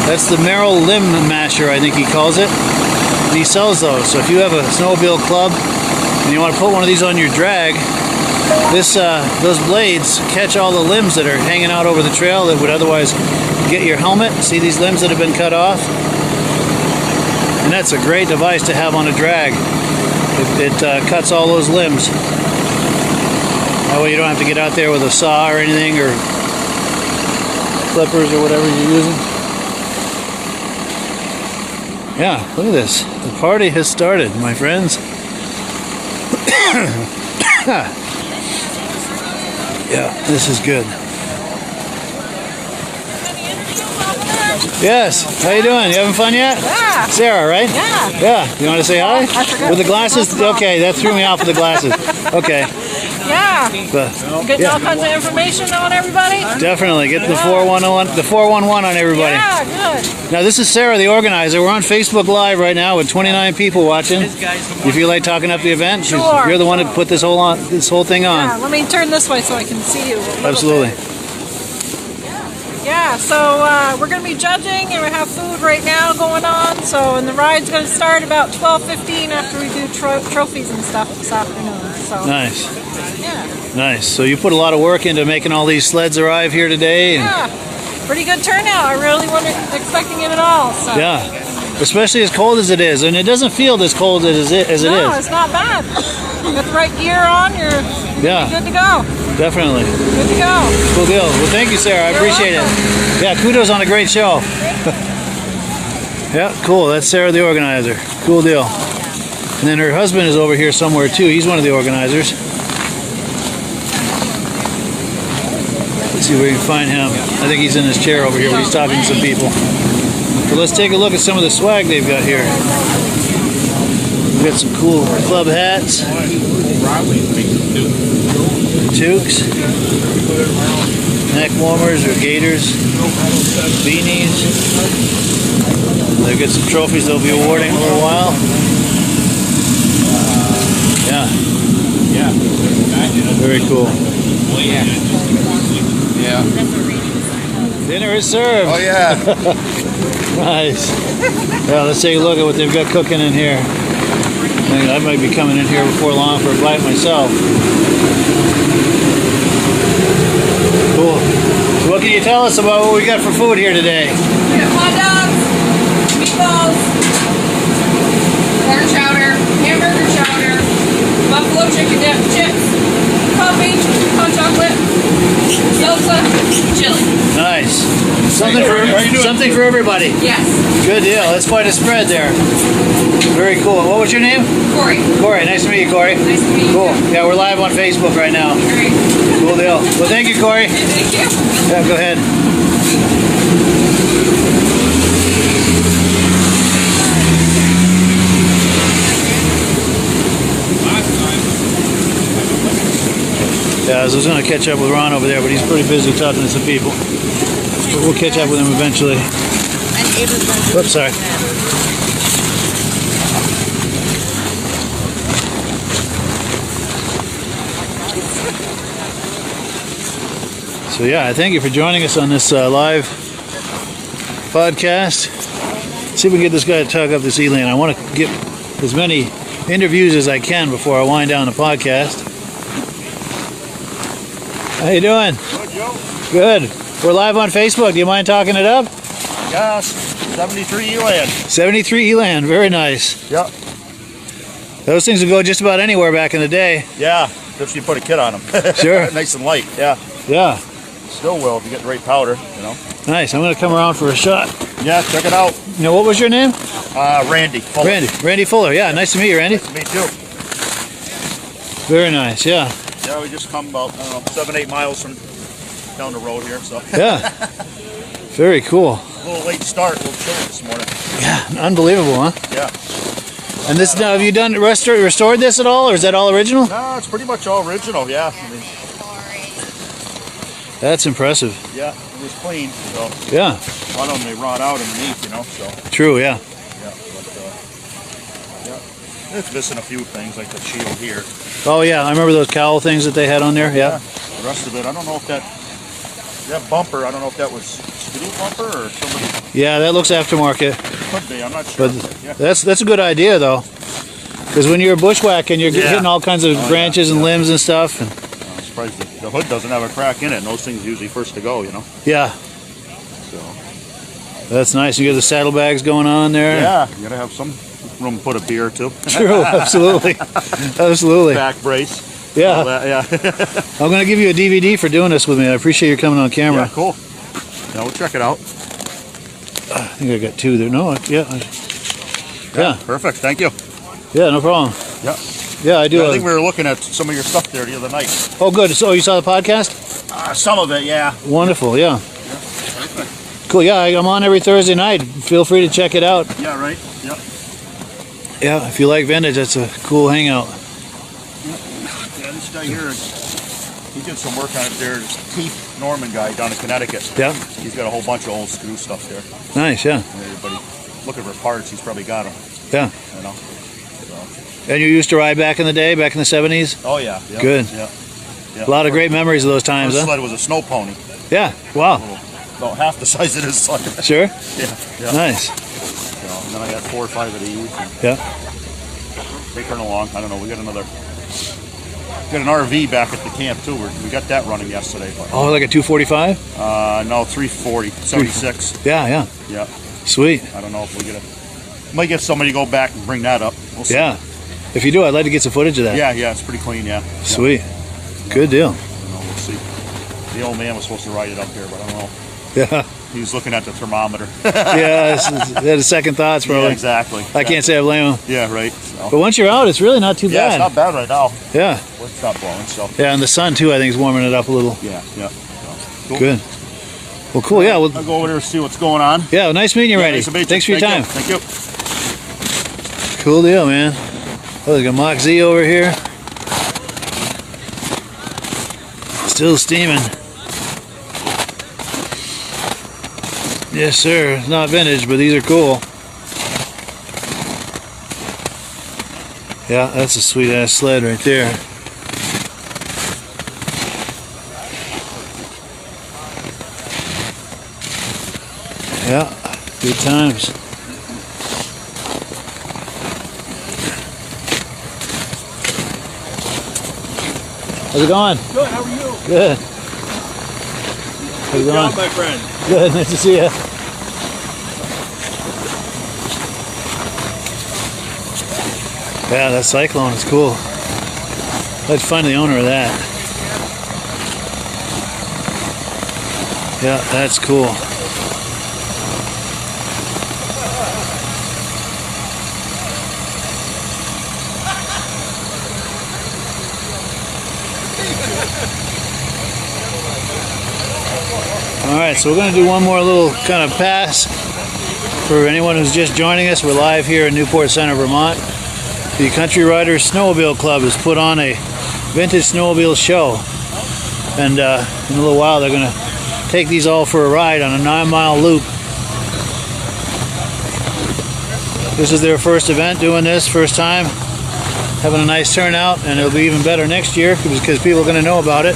That's the Merrill Limb Masher, I think he calls it. And he sells those. So if you have a snowmobile club and you want to put one of these on your drag, those blades catch all the limbs that are hanging out over the trail that would otherwise get your helmet. See these limbs that have been cut off? And that's a great device to have on a drag. It cuts all those limbs. That way you don't have to get out there with a saw or anything, or clippers or whatever you're using. Yeah, look at this. The party has started, my friends. Yeah, this is good. Yes. How you doing? You having fun yet? Yeah. Sarah, right? Yeah. Yeah. You want to say hi? I forgot. With the glasses? Okay, that threw me off with the glasses. Okay. Yeah. But, Getting all kinds of information on everybody? definitely. Get the 411 on everybody. Yeah, good. Now, this is Sarah, the organizer. We're on Facebook Live right now with 29 people watching. You feel like talking up the event? Sure. You're the one that put this whole thing on. Yeah, let me turn this way so I can see you. Absolutely. Yeah, so we're going to be judging, and we have food right now going on. So, and the ride's going to start about 12:15 after we do trophies and stuff this afternoon. So Nice. Yeah. Nice. So you put a lot of work into making all these sleds arrive here today. And Yeah. pretty good turnout. I really wasn't expecting it at all. So. Yeah, especially as cold as it is, and it doesn't feel as cold as it is. No, it's not bad. You got the right gear on, you're good to go. Definitely. Good to go. Cool deal. Well, thank you, Sarah. I appreciate it. Yeah, kudos on a great show. Yeah, cool. That's Sarah, the organizer. Cool deal. And then her husband is over here somewhere too. He's one of the organizers. Let's see if we can find him. I think he's in his chair over here, but he's talking to some people. So let's take a look at some of the swag they've got here. We've got some cool club hats, toques, neck warmers or gaiters, beanies. They've got some trophies they'll be awarding in a little while. Yeah. Very cool. Yeah. Dinner is served. Oh yeah. Nice. Well, let's take a look at what they've got cooking in here. I might be coming in here before long for a bite myself. Cool. So what can you tell us about what we got for food here today? We have hot dogs, meatballs, corn chowder, hamburger chowder, buffalo chicken dip, chips, coffee, hot chocolate, salsa, chili. Nice. Something for everybody. Yes. Good deal. That's quite a spread there. Very cool. What was your name? Corey. Corey. Nice to meet you, Corey. Nice to meet you. Cool. Yeah, we're live on Facebook right now. Great. Cool deal. Well, thank you, Corey. Thank you. Yeah, go ahead. Yeah, I was going to catch up with Ron over there, but he's pretty busy talking to some people. But we'll catch up with him eventually. Whoops, sorry. So yeah, thank you for joining us on this live podcast. See if we can get this guy to talk up this Elan. I want to get as many interviews as I can before I wind down the podcast. How you doing? Good, Joe. Good. We're live on Facebook. Do you mind talking it up? Yes, 73 Elan. 73 Elan. Very nice. Yep. Those things would go just about anywhere back in the day. Yeah, if you put a kit on them. Sure. Nice and light, yeah. Yeah. Still will if you get the right powder, you know. Nice. I'm going to come around for a shot. Yeah, check it out. Now, what was your name? Randy Fuller. Randy Fuller. Yeah, nice to meet you, Randy. Nice to meet you. Very nice, yeah. Yeah, we just come about, I don't know, 7-8 miles from down the road here, so. Yeah. Very cool. A little late start, a little chilly this morning. Yeah, unbelievable, huh? Yeah. And this now, have you done restored this at all, or is that all original? No, it's pretty much all original, yeah. I mean, that's impressive. yeah, it was clean, so. Yeah. A lot of them, they rot out underneath, you know, so. True, yeah. Yeah, but, yeah. It's missing a few things, like the shield here. Oh, yeah, I remember those cowl things that they had on there, yeah. The rest of it, I don't know if that bumper, I don't know if that was screw bumper or somebody. Yeah, that looks aftermarket. Could be, I'm not sure. But yeah. that's a good idea, though. Because when you're bushwhacking, you're hitting all kinds of branches and limbs and stuff. And I'm surprised the hood doesn't have a crack in it, and those things are usually first to go, you know? Yeah. So. That's nice. You got the saddlebags going on there. Yeah, you gotta have some room to put a beer too. True, absolutely. Absolutely. Back brace. Yeah. Yeah. I'm going to give you a DVD for doing this with me. I appreciate you coming on camera. Yeah, cool. Yeah, we'll check it out. I think I got two there. No, yeah. Yeah. Perfect, thank you. Yeah, no problem. Yeah. Yeah, I do. Yeah, I think we were looking at some of your stuff there the other night. Oh, good. So you saw the podcast? Some of it, yeah. Wonderful, yeah. Perfect. Cool, yeah, I'm on every Thursday night. Feel free to check it out. Yeah, right. Yeah. Yeah, if you like vintage, that's a cool hangout. Yeah, this guy here, he did some work on it there. This Keith Norman guy down in Connecticut. Yeah. He's got a whole bunch of old screw stuff there. Nice, yeah. Everybody looking for parts, he's probably got them. Yeah. You know. And you used to ride back in the day, back in the 70s? Oh yeah. Yeah. Good. Yeah. A lot of great memories of those times, First huh? sled was a snow pony. Yeah. Wow. About half the size of this sled. Sure. Yeah. Nice. So, and then I got 4 or 5 of these. Yeah. They turn along. I don't know. We got another Got an RV back at the camp too. We got that running yesterday. But, Oh, like a 245? no, 340, 76. Yeah, yeah. Yeah. Sweet. I don't know if we might get somebody to go back and bring that up. We'll see. Yeah. If you do, I'd like to get some footage of that. Yeah, it's pretty clean. Yeah. Sweet. Good deal. I don't know, we'll see. The old man was supposed to ride it up here, but I don't know. Yeah. He was looking at the thermometer. Yeah, he had second thoughts probably. Yeah, exactly. I can't say I blame him. Yeah, right. So. But once you're out, it's really not too Yeah, bad. it's not bad right now. Yeah. It's not blowing, so. Yeah, and the sun too, I think, is warming it up a little. Yeah. So, cool. Good. Well, cool. Yeah, I'll go over there and see what's going on. Yeah, nice meeting you, Randy. Nice to meet you. Thanks for your time. Thank you. Cool deal, man. Oh, there's a Mach Z over here. Still steaming. Yes, sir. It's not vintage, but these are cool. Yeah, that's a sweet ass sled right there. Yeah, good times. How's it going? Good, how are you? Good. How's it Good going? job, my friend. Good, nice to see you. Yeah, that Cyclone is cool. Let's find the owner of that. Yeah, that's cool. Alright, so we're going to do one more little kind of pass for anyone who's just joining us. We're live here in Newport Center, Vermont. The Country Riders Snowmobile Club has put on a Vintage Snowmobile Show. And in a little while they're going to take these all for a ride on a 9-mile loop. This is their first event doing this, first time. Having a nice turnout, and it'll be even better next year because people are going to know about it.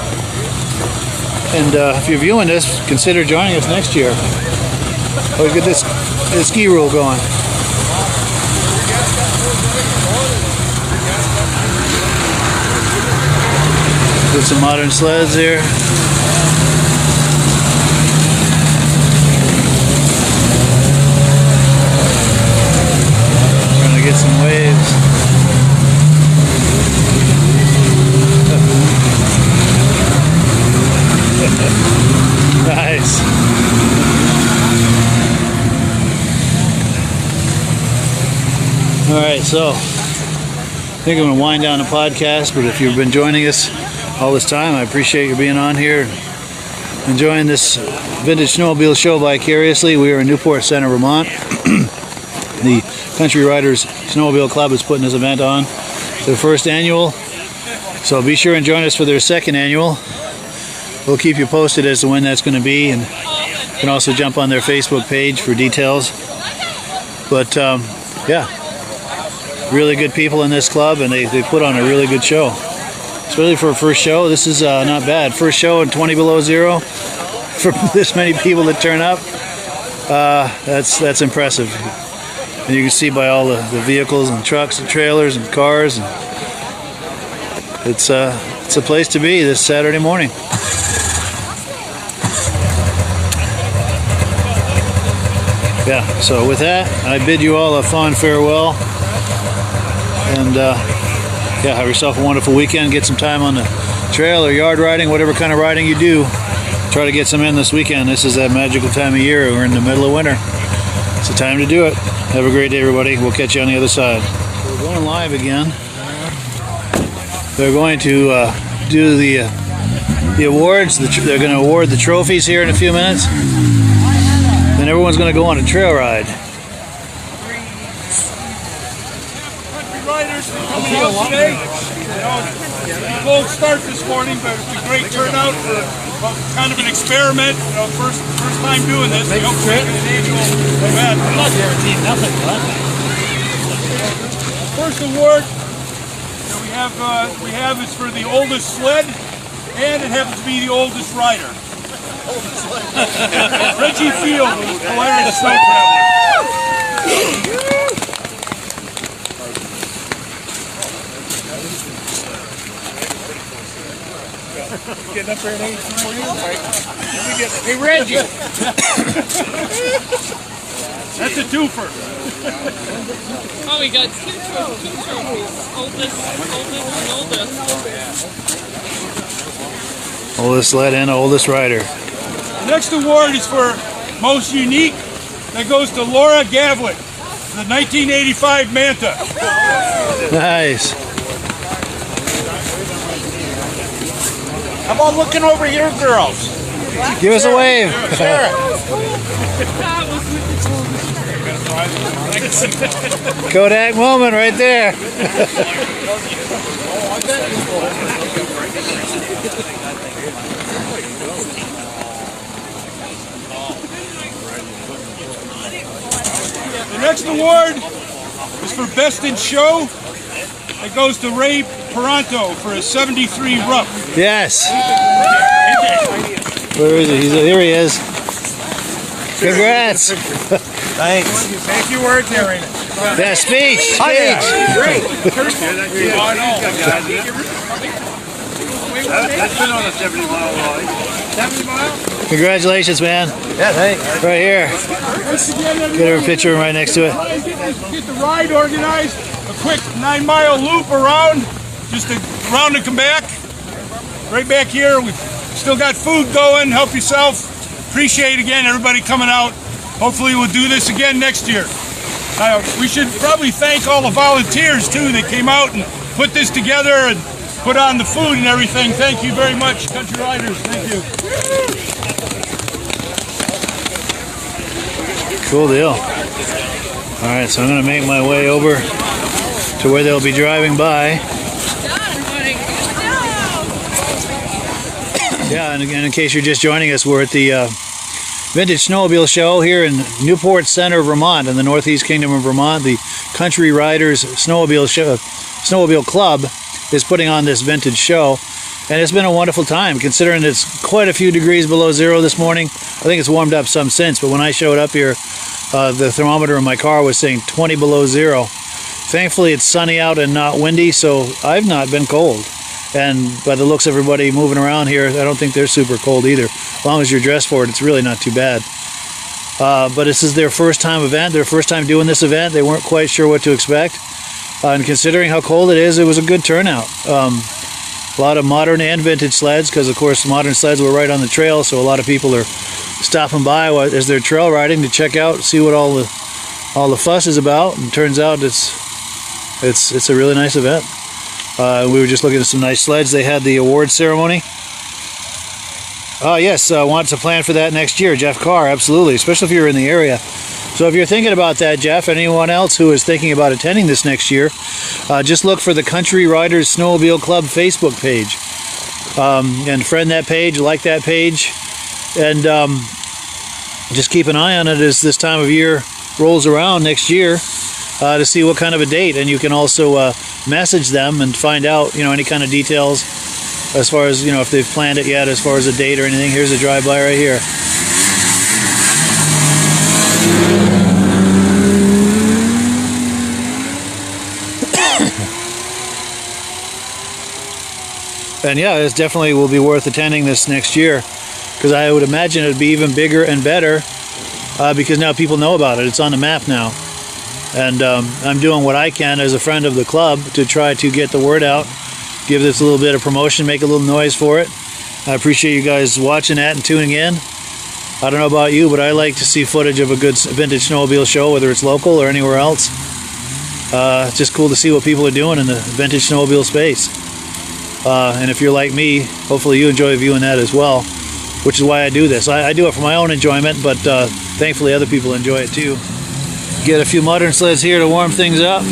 And if you're viewing this, consider joining us next year. Let's get this ski rule going. Put some modern sleds here. Trying to get some waves. Nice. All right, so I think I'm going to wind down the podcast, but if you've been joining us all this time, I appreciate you being on here, enjoying this Vintage Snowmobile Show vicariously. We are in Newport Center, Vermont. The Country Riders Snowmobile Club is putting this event on, their first annual, so be sure and join us for their second annual. We'll keep you posted as to when that's going to be, and you can also jump on their Facebook page for details. But yeah, really good people in this club, and they put on a really good show. Especially for a first show, this is not bad. First show in 20 below zero for this many people that turn up. That's impressive. And you can see by all the vehicles and trucks and trailers and cars, and it's a place to be this Saturday morning. Yeah, so with that, I bid you all a fond farewell, and yeah, have yourself a wonderful weekend. Get some time on the trail or yard riding, whatever kind of riding you do. Try to get some in this weekend. This is that magical time of year. We're in the middle of winter. It's the time to do it. Have a great day, everybody. We'll catch you on the other side. So we're going live again. They're going to do the awards. They're going to award the trophies here in a few minutes. Then everyone's going to go on a trail ride. Country Riders coming out today. Cold start this morning, but it's a great turnout for kind of an experiment. First time doing this. We hope to make it an annual event. I'm not guaranteed nothing, but first award we have is for the oldest sled, and it happens to be the oldest rider. Reggie Field, Polaris Snow Traveler. getting up there at 8 Hey, Reggie. That's a twofer. Oh, we got two trophies. Oldest, and oldest. Oldest sled and oldest rider. The next award is for most unique. That goes to Laura Gavlik, the 1985 Manta. Nice. How about looking over here, girls? Give us a wave. Kodak moment right there. The next award is for Best in Show. It goes to Ray Peranto for a 73 Rough. Yes. Where is he? Here he is. Congrats. Thanks. Thank you, words there, Raymond. Yeah, speech. Great. That's been on a 70-mile ride. 70 miles? Congratulations, man. Yeah, thanks. Right here. Get her a picture right next to it. Get the ride organized. A quick 9-mile loop around. Just around and come back. Right back here. We've still got food going. Help yourself. Appreciate again everybody coming out. Hopefully we'll do this again next year. We should probably thank all the volunteers too that came out and put this together and put on the food and everything. Thank you very much, Country Riders. Thank you. Cool deal. All right, so I'm going to make my way over to where they'll be driving by. Yeah, and again, in case you're just joining us, we're at the Vintage Snowmobile Show here in Newport Center, Vermont, in the Northeast Kingdom of Vermont. The Country Riders Snowmobile Club is putting on this vintage show, and it's been a wonderful time considering it's quite a few degrees below zero this morning. I think it's warmed up some since, but when I showed up here, the thermometer in my car was saying 20 below zero. Thankfully, it's sunny out and not windy, so I've not been cold. And by the looks of everybody moving around here, I don't think they're super cold either. As long as you're dressed for it, it's really not too bad. But this is their first time event, their first time doing this event. They weren't quite sure what to expect. And considering how cold it is, it was a good turnout. A lot of modern and vintage sleds, because of course modern sleds were right on the trail, so a lot of people are stopping by as they're trail riding to check out, see what all the fuss is about. And turns out it's a really nice event. We were just looking at some nice sleds. They had the award ceremony. Yes, want to plan for that next year. Jeff Carr, absolutely, especially if you're in the area. So if you're thinking about that, Jeff, anyone else who is thinking about attending this next year, just look for the Country Riders Snowmobile Club Facebook page. And friend that page, like that page, and just keep an eye on it as this time of year rolls around next year. To see what kind of a date, and you can also message them and find out, any kind of details as far as, if they've planned it yet as far as a date or anything. Here's a drive-by right here. And yeah, it definitely will be worth attending this next year, because I would imagine it would be even bigger and better because now people know about it. It's on the map now. And I'm doing what I can as a friend of the club to try to get the word out, give this a little bit of promotion, make a little noise for it. I appreciate you guys watching that and tuning in. I don't know about you, but I like to see footage of a good vintage snowmobile show, whether it's local or anywhere else. It's just cool to see what people are doing in the vintage snowmobile space. And if you're like me, hopefully you enjoy viewing that as well, which is why I do this. I do it for my own enjoyment, but thankfully other people enjoy it too. Get a few modern sleds here to warm things up.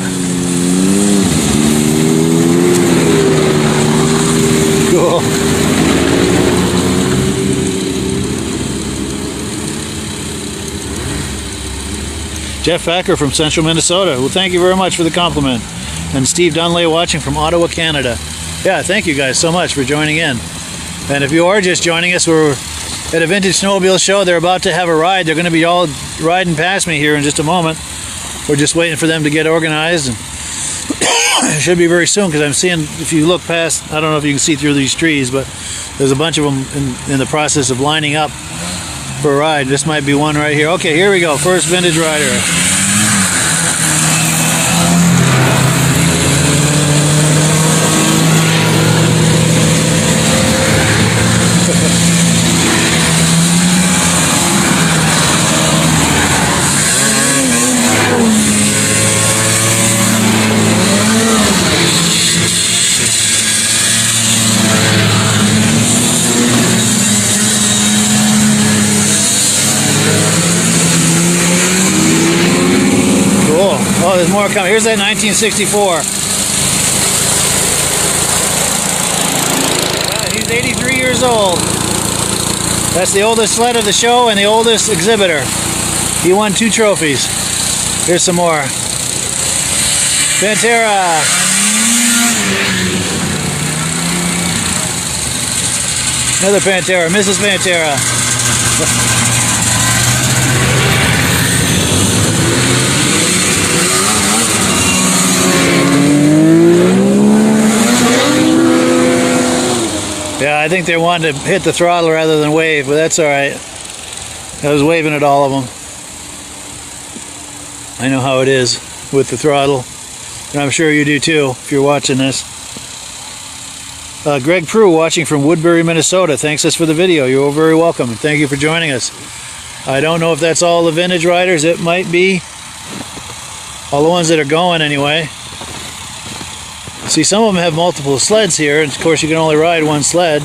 Cool. Jeff Packer from Central Minnesota. Well, thank you very much for the compliment. And Steve Dunley watching from Ottawa, Canada. Yeah, thank you guys so much for joining in. And if you are just joining us, we're at a Vintage Snowmobile Show. They're about to have a ride. They're going to be all riding past me here in just a moment. We're just waiting for them to get organized. And It should be very soon, because I'm seeing, if you look past, I don't know if you can see through these trees, but there's a bunch of them in the process of lining up for a ride. This might be one right here. Okay, here we go. First Vintage Rider. Oh, there's more coming. Here's that 1964. He's 83 years old. That's the oldest sled of the show and the oldest exhibitor. He won 2 trophies. Here's some more. Pantera. Another Pantera. Mrs. Pantera. Yeah, I think they wanted to hit the throttle rather than wave, but that's all right. I was waving at all of them. I know how it is with the throttle, and I'm sure you do too if you're watching this. Greg Prue watching from Woodbury, Minnesota, thanks us for the video. You're all very welcome, and thank you for joining us. I don't know if that's all the Vintage Riders. It might be. All the ones that are going anyway. See, some of them have multiple sleds here, and of course you can only ride one sled.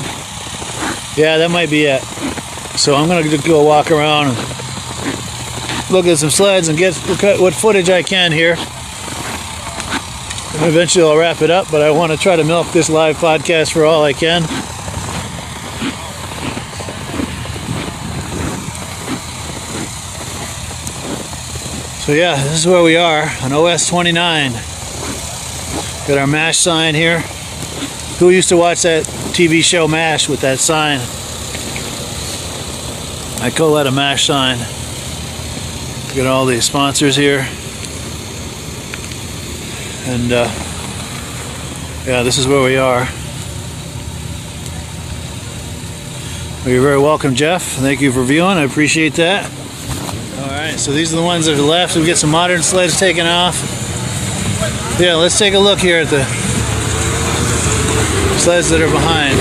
Yeah, that might be it. So I'm going to go walk around and look at some sleds and get what footage I can here. And eventually I'll wrap it up, but I want to try to milk this live podcast for all I can. So yeah, this is where we are on OS 29. Got our MASH sign here. Who used to watch that TV show MASH with that sign? I call that a MASH sign. Got all the sponsors here. And yeah, this is where we are. Well, you're very welcome, Jeff. Thank you for viewing. I appreciate that. Alright, so these are the ones that are left. We get some modern sleds taken off. Yeah, let's take a look here at the sleds that are behind.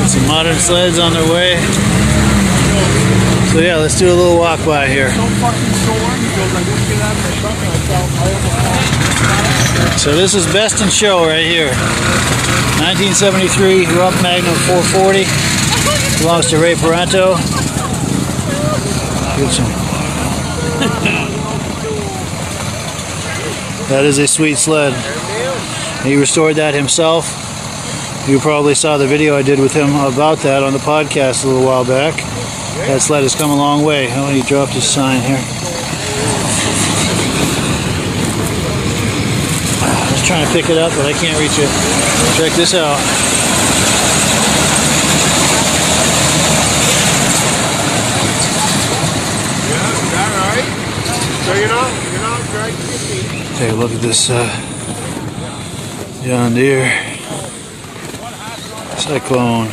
Got some modern sleds on their way. So yeah, let's do a little walk by here. So this is Best in Show right here. 1973 Rupp Magnum 440. Belongs to Ray Paranto. Get some. That is a sweet sled. He restored that himself. You probably saw the video I did with him about that on the podcast a little while back. That sled has come a long way. Oh, he dropped his sign here. I was trying to pick it up, but I can't reach it. Check this out. So you're not dragging your feet. Take a look at this John Deere Cyclone.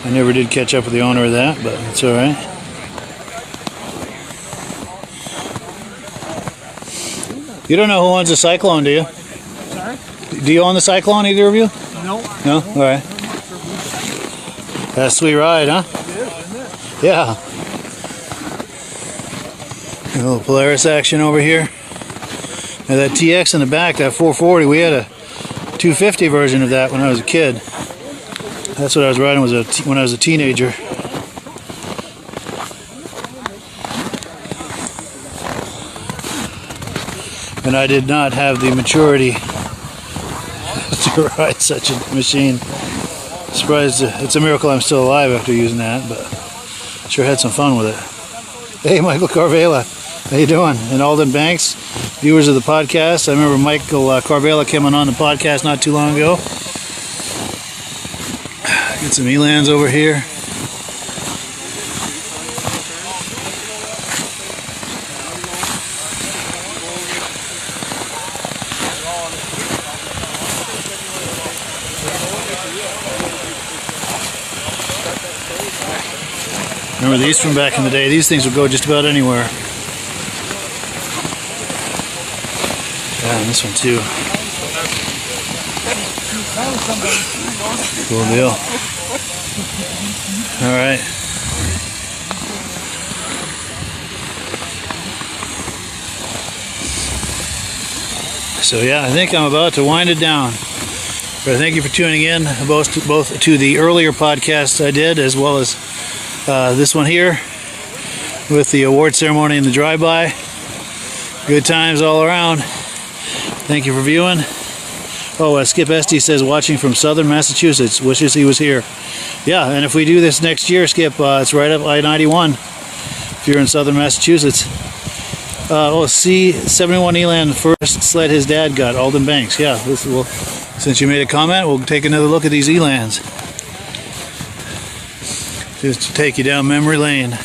I never did catch up with the owner of that, but it's all right. You don't know who owns the Cyclone, do you? Sorry? Do you own the Cyclone, either of you? No. No? All right. That's a sweet ride, huh? It is, isn't it? Yeah. A little Polaris action over here. Now that TX in the back, that 440, we had a 250 version of that when I was a kid. That's what I was riding when I was a teenager. And I did not have the maturity to ride such a machine. Surprised, it's a miracle I'm still alive after using that, but sure had some fun with it. Hey, Michael Carvela. How you doing? And Alden Banks, viewers of the podcast. I remember Michael Carvela came on the podcast not too long ago. Get some Elans over here. Remember these from back in the day? These things would go just about anywhere. Yeah, and this one too. Cool deal. All right. So yeah, I think I'm about to wind it down. But thank you for tuning in, both to the earlier podcast I did, as well as this one here with the award ceremony and the drive-by. Good times all around. Thank you for viewing. Oh, Skip Esty says watching from southern Massachusetts. Wishes he was here. Yeah, and if we do this next year, Skip, it's right up I-91 if you're in southern Massachusetts. C71 Elan first sled his dad got, Alden Banks. Yeah, since you made a comment, we'll take another look at these Elans. Just to take you down memory lane.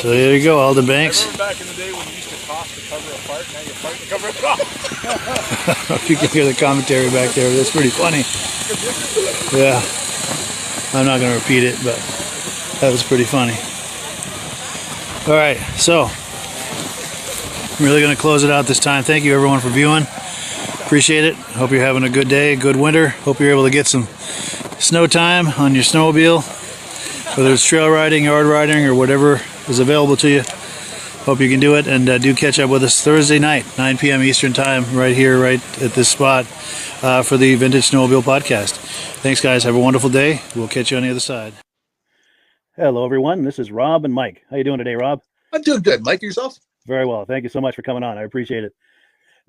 So there you go, Alden Banks. I remember back in the day when you used to toss to cover a fart, now you fart to cover a cough. If you can hear the commentary back there, that's pretty funny. Yeah, I'm not going to repeat it, but that was pretty funny. All right, so I'm really going to close it out this time. Thank you everyone for viewing. Appreciate it. Hope you're having a good day, good winter. Hope you're able to get some snow time on your snowmobile, whether it's trail riding, yard riding, or whatever is available to you. Hope you can do it, and do catch up with us Thursday night, 9 p.m. Eastern Time, right here, right at this spot, for the Vintage Snowmobile Podcast. Thanks, guys. Have a wonderful day. We'll catch you on the other side. Hello, everyone. This is Rob and Mike. How you doing today, Rob? I'm doing good. Mike, yourself? Very well. Thank you so much for coming on. I appreciate it.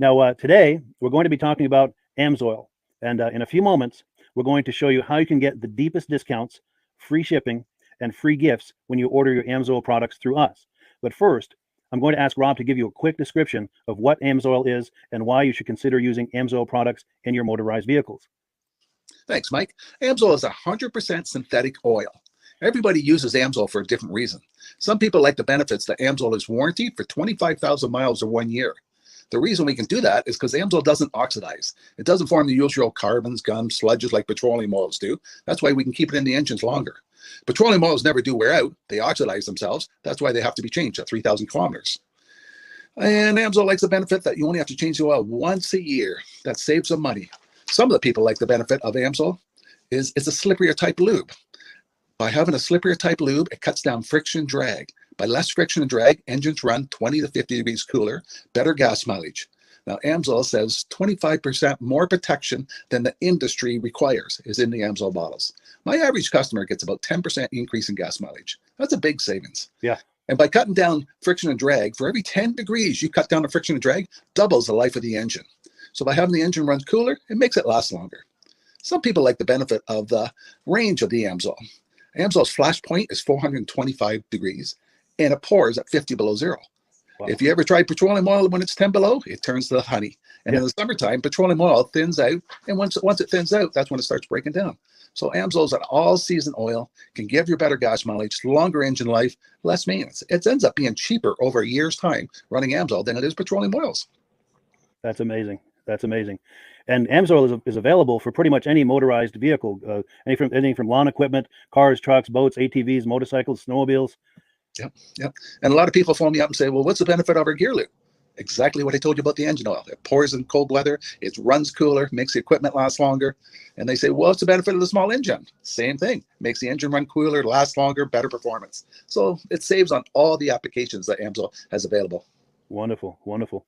Now, today, we're going to be talking about AMSOIL, and in a few moments, we're going to show you how you can get the deepest discounts, free shipping, and free gifts when you order your AMSOIL products through us. But first, I'm going to ask Rob to give you a quick description of what AMSOIL is and why you should consider using AMSOIL products in your motorized vehicles. Thanks, Mike. AMSOIL is 100% synthetic oil. Everybody uses AMSOIL for a different reason. Some people like the benefits that AMSOIL is warranted for 25,000 miles or 1 year. The reason we can do that is because AMSOIL doesn't oxidize. It doesn't form the usual carbons, gums, sludges like petroleum oils do. That's why we can keep it in the engines longer. Petroleum oils never do wear out. They oxidize themselves. That's why they have to be changed at 3,000 kilometers. And AMSOIL likes the benefit that you only have to change the oil once a year. That saves them money. Some of the people like the benefit of AMSOIL is it's a slipperier type lube. By having a slipperier type lube, it cuts down friction and drag. By less friction and drag, engines run 20 to 50 degrees cooler, better gas mileage. Now, AMSOIL says 25% more protection than the industry requires is in the AMSOIL bottles. My average customer gets about 10% increase in gas mileage. That's a big savings. Yeah. And by cutting down friction and drag, for every 10 degrees you cut down the friction and drag, doubles the life of the engine. So by having the engine run cooler, it makes it last longer. Some people like the benefit of the range of the AMSOIL. AMSOIL's flash point is 425 degrees, and it pours at 50 below zero. Wow. If you ever try petroleum oil when it's 10 below, it turns to honey. And in the summertime, petroleum oil thins out, and once it thins out, that's when it starts breaking down. So AMSOIL is an all-season oil, can give you better gas mileage, longer engine life, less maintenance. It ends up being cheaper over a year's time running AMSOIL than it is petroleum oils. That's amazing. That's amazing. And AMSOIL is available for pretty much any motorized vehicle, anything from lawn equipment, cars, trucks, boats, ATVs, motorcycles, snowmobiles. Yep. And a lot of people phone me up and say, well, what's the benefit of our gear lube? Exactly what I told you about the engine oil. It pours in cold weather, it runs cooler, makes the equipment last longer. And they say, well, what's the benefit of the small engine? Same thing. Makes the engine run cooler, last longer, better performance. So it saves on all the applications that AMSOIL has available. Wonderful, wonderful.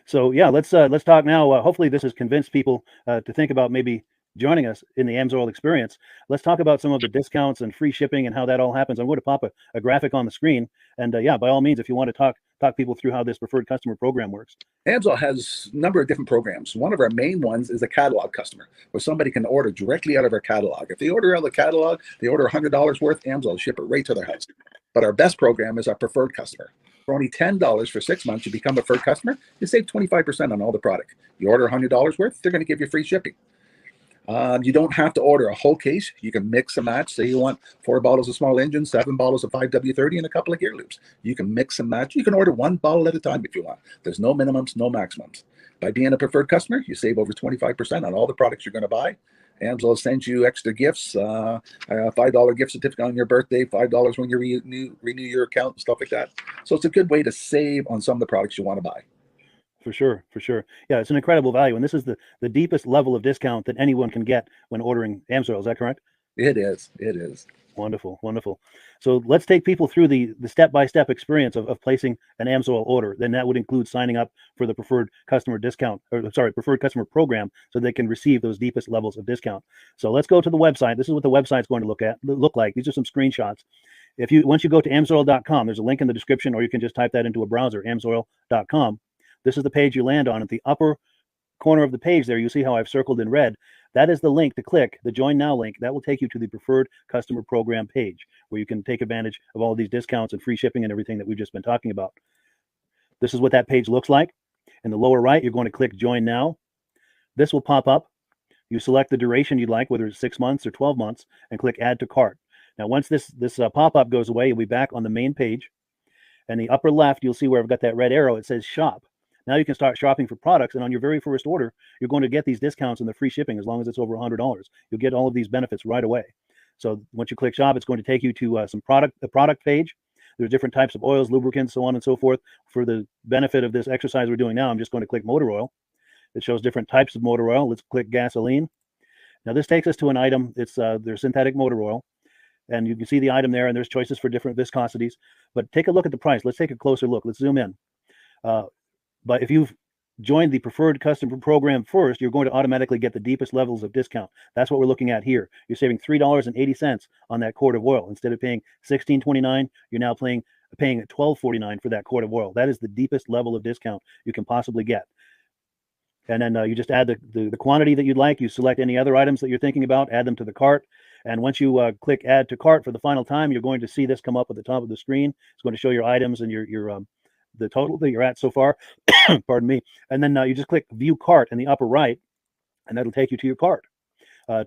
So yeah, let's talk now. Hopefully this has convinced people to think about maybe joining us in the AMSOIL experience. Let's talk about some of the discounts and free shipping and how that all happens. I'm going to pop a graphic on the screen. And yeah, by all means, if you want to talk people through how this preferred customer program works. AMSOIL has a number of different programs. One of our main ones is a catalog customer, where somebody can order directly out of our catalog. If they order out of the catalog, they order $100 worth, AMSOIL will ship it right to their house. But our best program is our preferred customer. For only $10 for 6 months, you become a preferred customer, you save 25% on all the product. You order $100 worth, they're going to give you free shipping. You don't have to order a whole case. You can mix and match. Say you want 4 bottles of small engine, 7 bottles of 5W30, and a couple of gear loops. You can mix and match. You can order 1 bottle at a time if you want. There's no minimums, no maximums. By being a preferred customer, you save over 25% on all the products you're going to buy. Amsoil sends you extra gifts, a $5 gift certificate on your birthday, $5 when you renew your account and stuff like that. So it's a good way to save on some of the products you want to buy. For sure, for sure. Yeah, it's an incredible value. And this is the deepest level of discount that anyone can get when ordering Amsoil. Is that correct? It is. It is. Wonderful, wonderful. So let's take people through the step-by-step experience of placing an Amsoil order. Then that would include signing up for the preferred customer discount, or sorry, preferred customer program, so they can receive those deepest levels of discount. So let's go to the website. This is what the website's going to look like. These are some screenshots. Once you go to amsoil.com, there's a link in the description, or you can just type that into a browser, amsoil.com. This is the page you land on. At the upper corner of the page there, you see how I've circled in red. That is the link to click, the Join Now link. That will take you to the Preferred Customer Program page, where you can take advantage of all of these discounts and free shipping and everything that we've just been talking about. This is what that page looks like. In the lower right, you're going to click Join Now. This will pop up. You select the duration you'd like, whether it's 6 months or 12 months, and click Add to Cart. Now, once this pop-up goes away, you'll be back on the main page. And the upper left, you'll see where I've got that red arrow. It says Shop. Now you can start shopping for products, and on your very first order, you're going to get these discounts and the free shipping as long as it's over $100. You'll get all of these benefits right away. So once you click Shop, it's going to take you to the product page. There's different types of oils, lubricants, so on and so forth. For the benefit of this exercise we're doing now, I'm just going to click motor oil. It shows different types of motor oil. Let's click gasoline. Now this takes us to an item. It's their synthetic motor oil. And you can see the item there, and there's choices for different viscosities. But take a look at the price. Let's take a closer look. Let's zoom in. But if you've joined the preferred customer program first, you're going to automatically get the deepest levels of discount. That's what we're looking at here. You're saving $3.80 on that quart of oil. Instead of paying $16.29, you're now paying $12.49 for that quart of oil. That is the deepest level of discount you can possibly get. And then you just add the quantity that you'd like. You select any other items that you're thinking about, add them to the cart. And once you click Add to Cart for the final time, you're going to see this come up at the top of the screen. It's going to show your items and your the total that you're at so far. Pardon me. And then you just click View Cart in the upper right, and that'll take you to your cart.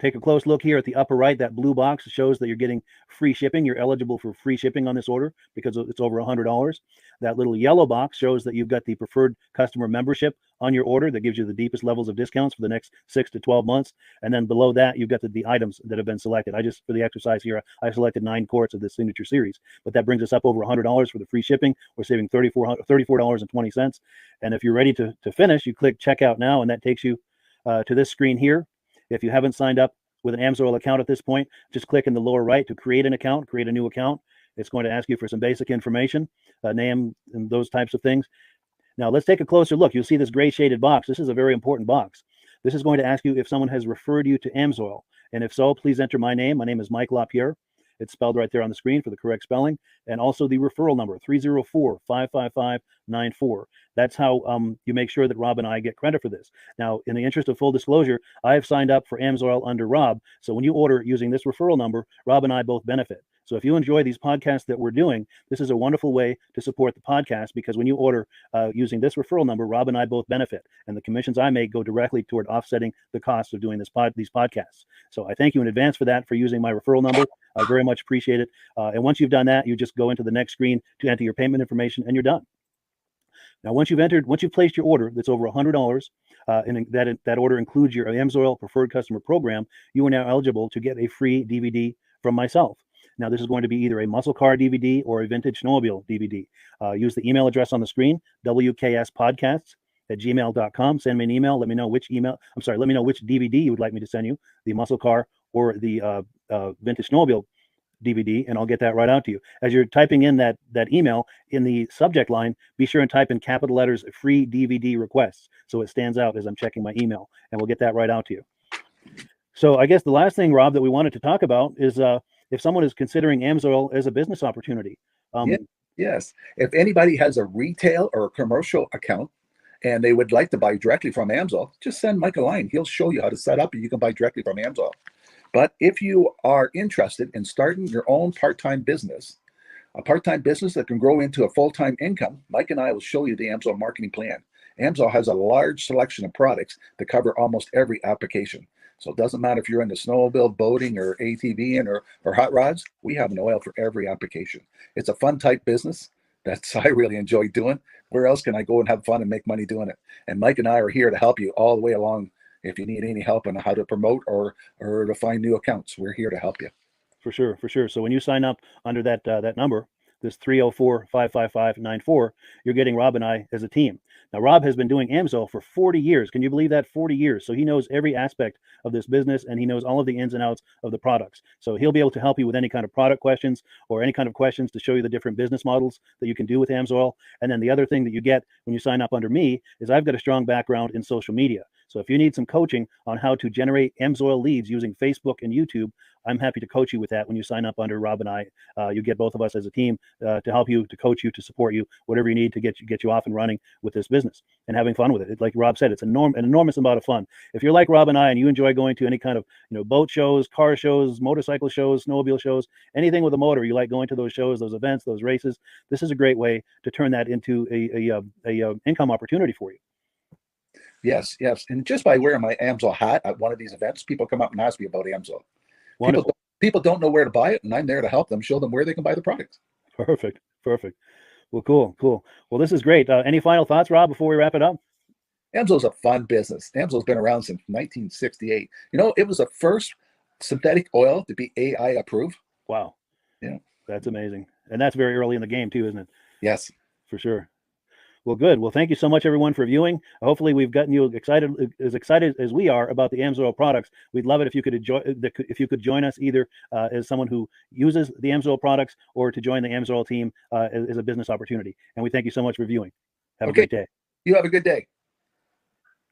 Take a close look here at the upper right. That blue box shows that you're getting free shipping. You're eligible for free shipping on this order because it's over $100. That little yellow box shows that you've got the preferred customer membership on your order. That gives you the deepest levels of discounts for the next 6 to 12 months. And then below that, you've got the items that have been selected. For the exercise here, I selected 9 quarts of this signature series, but that brings us up over $100 for the free shipping. We're saving $34.20. And if you're ready to finish, you click Checkout Now, and that takes you to this screen here. If you haven't signed up with an Amsoil account at this point, just click in the lower right to create an account, create a new account. It's going to ask you for some basic information, name and those types of things. Now let's take a closer look. You'll see this gray shaded box. This is a very important box. This is going to ask you if someone has referred you to Amsoil. And if so, please enter my name. My name is Mike LaPierre. It's spelled right there on the screen for the correct spelling. And also the referral number, 304-555-94. That's how you make sure that Rob and I get credit for this. Now, in the interest of full disclosure, I have signed up for Amsoil under Rob. So when you order using this referral number, Rob and I both benefit. So if you enjoy these podcasts that we're doing, this is a wonderful way to support the podcast, because when you order using this referral number, Rob and I both benefit. And the commissions I make go directly toward offsetting the cost of doing these podcasts. So I thank you in advance for using my referral number. I very much appreciate it. And once you've done that, you just go into the next screen to enter your payment information, and you're done. Now, once you've placed your order that's over $100, and that order includes your Amsoil Preferred Customer Program, you are now eligible to get a free DVD from myself. Now, this is going to be either a muscle car DVD or a vintage snowmobile DVD. Use the email address on the screen, wkspodcasts@gmail.com. Send me an email. Let me know which DVD you would like me to send you, the muscle car or the vintage snowmobile DVD, and I'll get that right out to you. As you're typing in that email, in the subject line, be sure and type in capital letters "free DVD requests" so it stands out as I'm checking my email, and we'll get that right out to you. So I guess the last thing, Rob, that we wanted to talk about is if someone is considering Amsoil as a business opportunity. Yes. If anybody has a retail or a commercial account and they would like to buy directly from Amsoil, just send Mike a line. He'll show you how to set up, and you can buy directly from Amsoil. But if you are interested in starting your own part-time business, a part-time business that can grow into a full-time income, Mike and I will show you the Amsoil marketing plan. Amsoil has a large selection of products to cover almost every application. So it doesn't matter if you're into snowmobile, boating, or ATVing or hot rods, we have an oil for every application. It's a fun type business that's I really enjoy doing. Where else can I go and have fun and make money doing it? And Mike and I are here to help you all the way along. If you need any help on how to promote or to find new accounts, we're here to help you. For sure, for sure. So when you sign up under that that number, this 304-555-94, you're getting Rob and I as a team. Now, Rob has been doing AMSOIL for 40 years. Can you believe that? 40 years. So he knows every aspect of this business, and he knows all of the ins and outs of the products. So he'll be able to help you with any kind of product questions or any kind of questions to show you the different business models that you can do with AMSOIL. And then the other thing that you get when you sign up under me is I've got a strong background in social media. So if you need some coaching on how to generate AMSOIL leads using Facebook and YouTube, I'm happy to coach you with that when you sign up under Rob and I. You get both of us as a team to help you, to coach you, to support you, whatever you need to get you off and running with this business and having fun with it. Like Rob said, it's an enormous amount of fun. If you're like Rob and I and you enjoy going to any kind of boat shows, car shows, motorcycle shows, snowmobile shows, anything with a motor, you like going to those shows, those events, those races, this is a great way to turn that into a income opportunity for you. Yes, yes. And just by wearing my AMSOIL hat at one of these events, people come up and ask me about AMSOIL. People don't know where to buy it, and I'm there to help them, show them where they can buy the products. Perfect, perfect. Well, cool. Well, this is great. Any final thoughts, Rob, before we wrap it up? AMSOIL's a fun business. AMSOIL's been around since 1968. It was the first synthetic oil to be AI approved. Wow. Yeah. That's amazing. And that's very early in the game too, isn't it? Yes. For sure. Well, good. Well, thank you so much, everyone, for viewing. Hopefully, we've gotten you excited as we are about the AMSOIL products. We'd love it if you could join us either as someone who uses the AMSOIL products or to join the AMSOIL team as a business opportunity. And we thank you so much for viewing. Have a great day. You have a good day.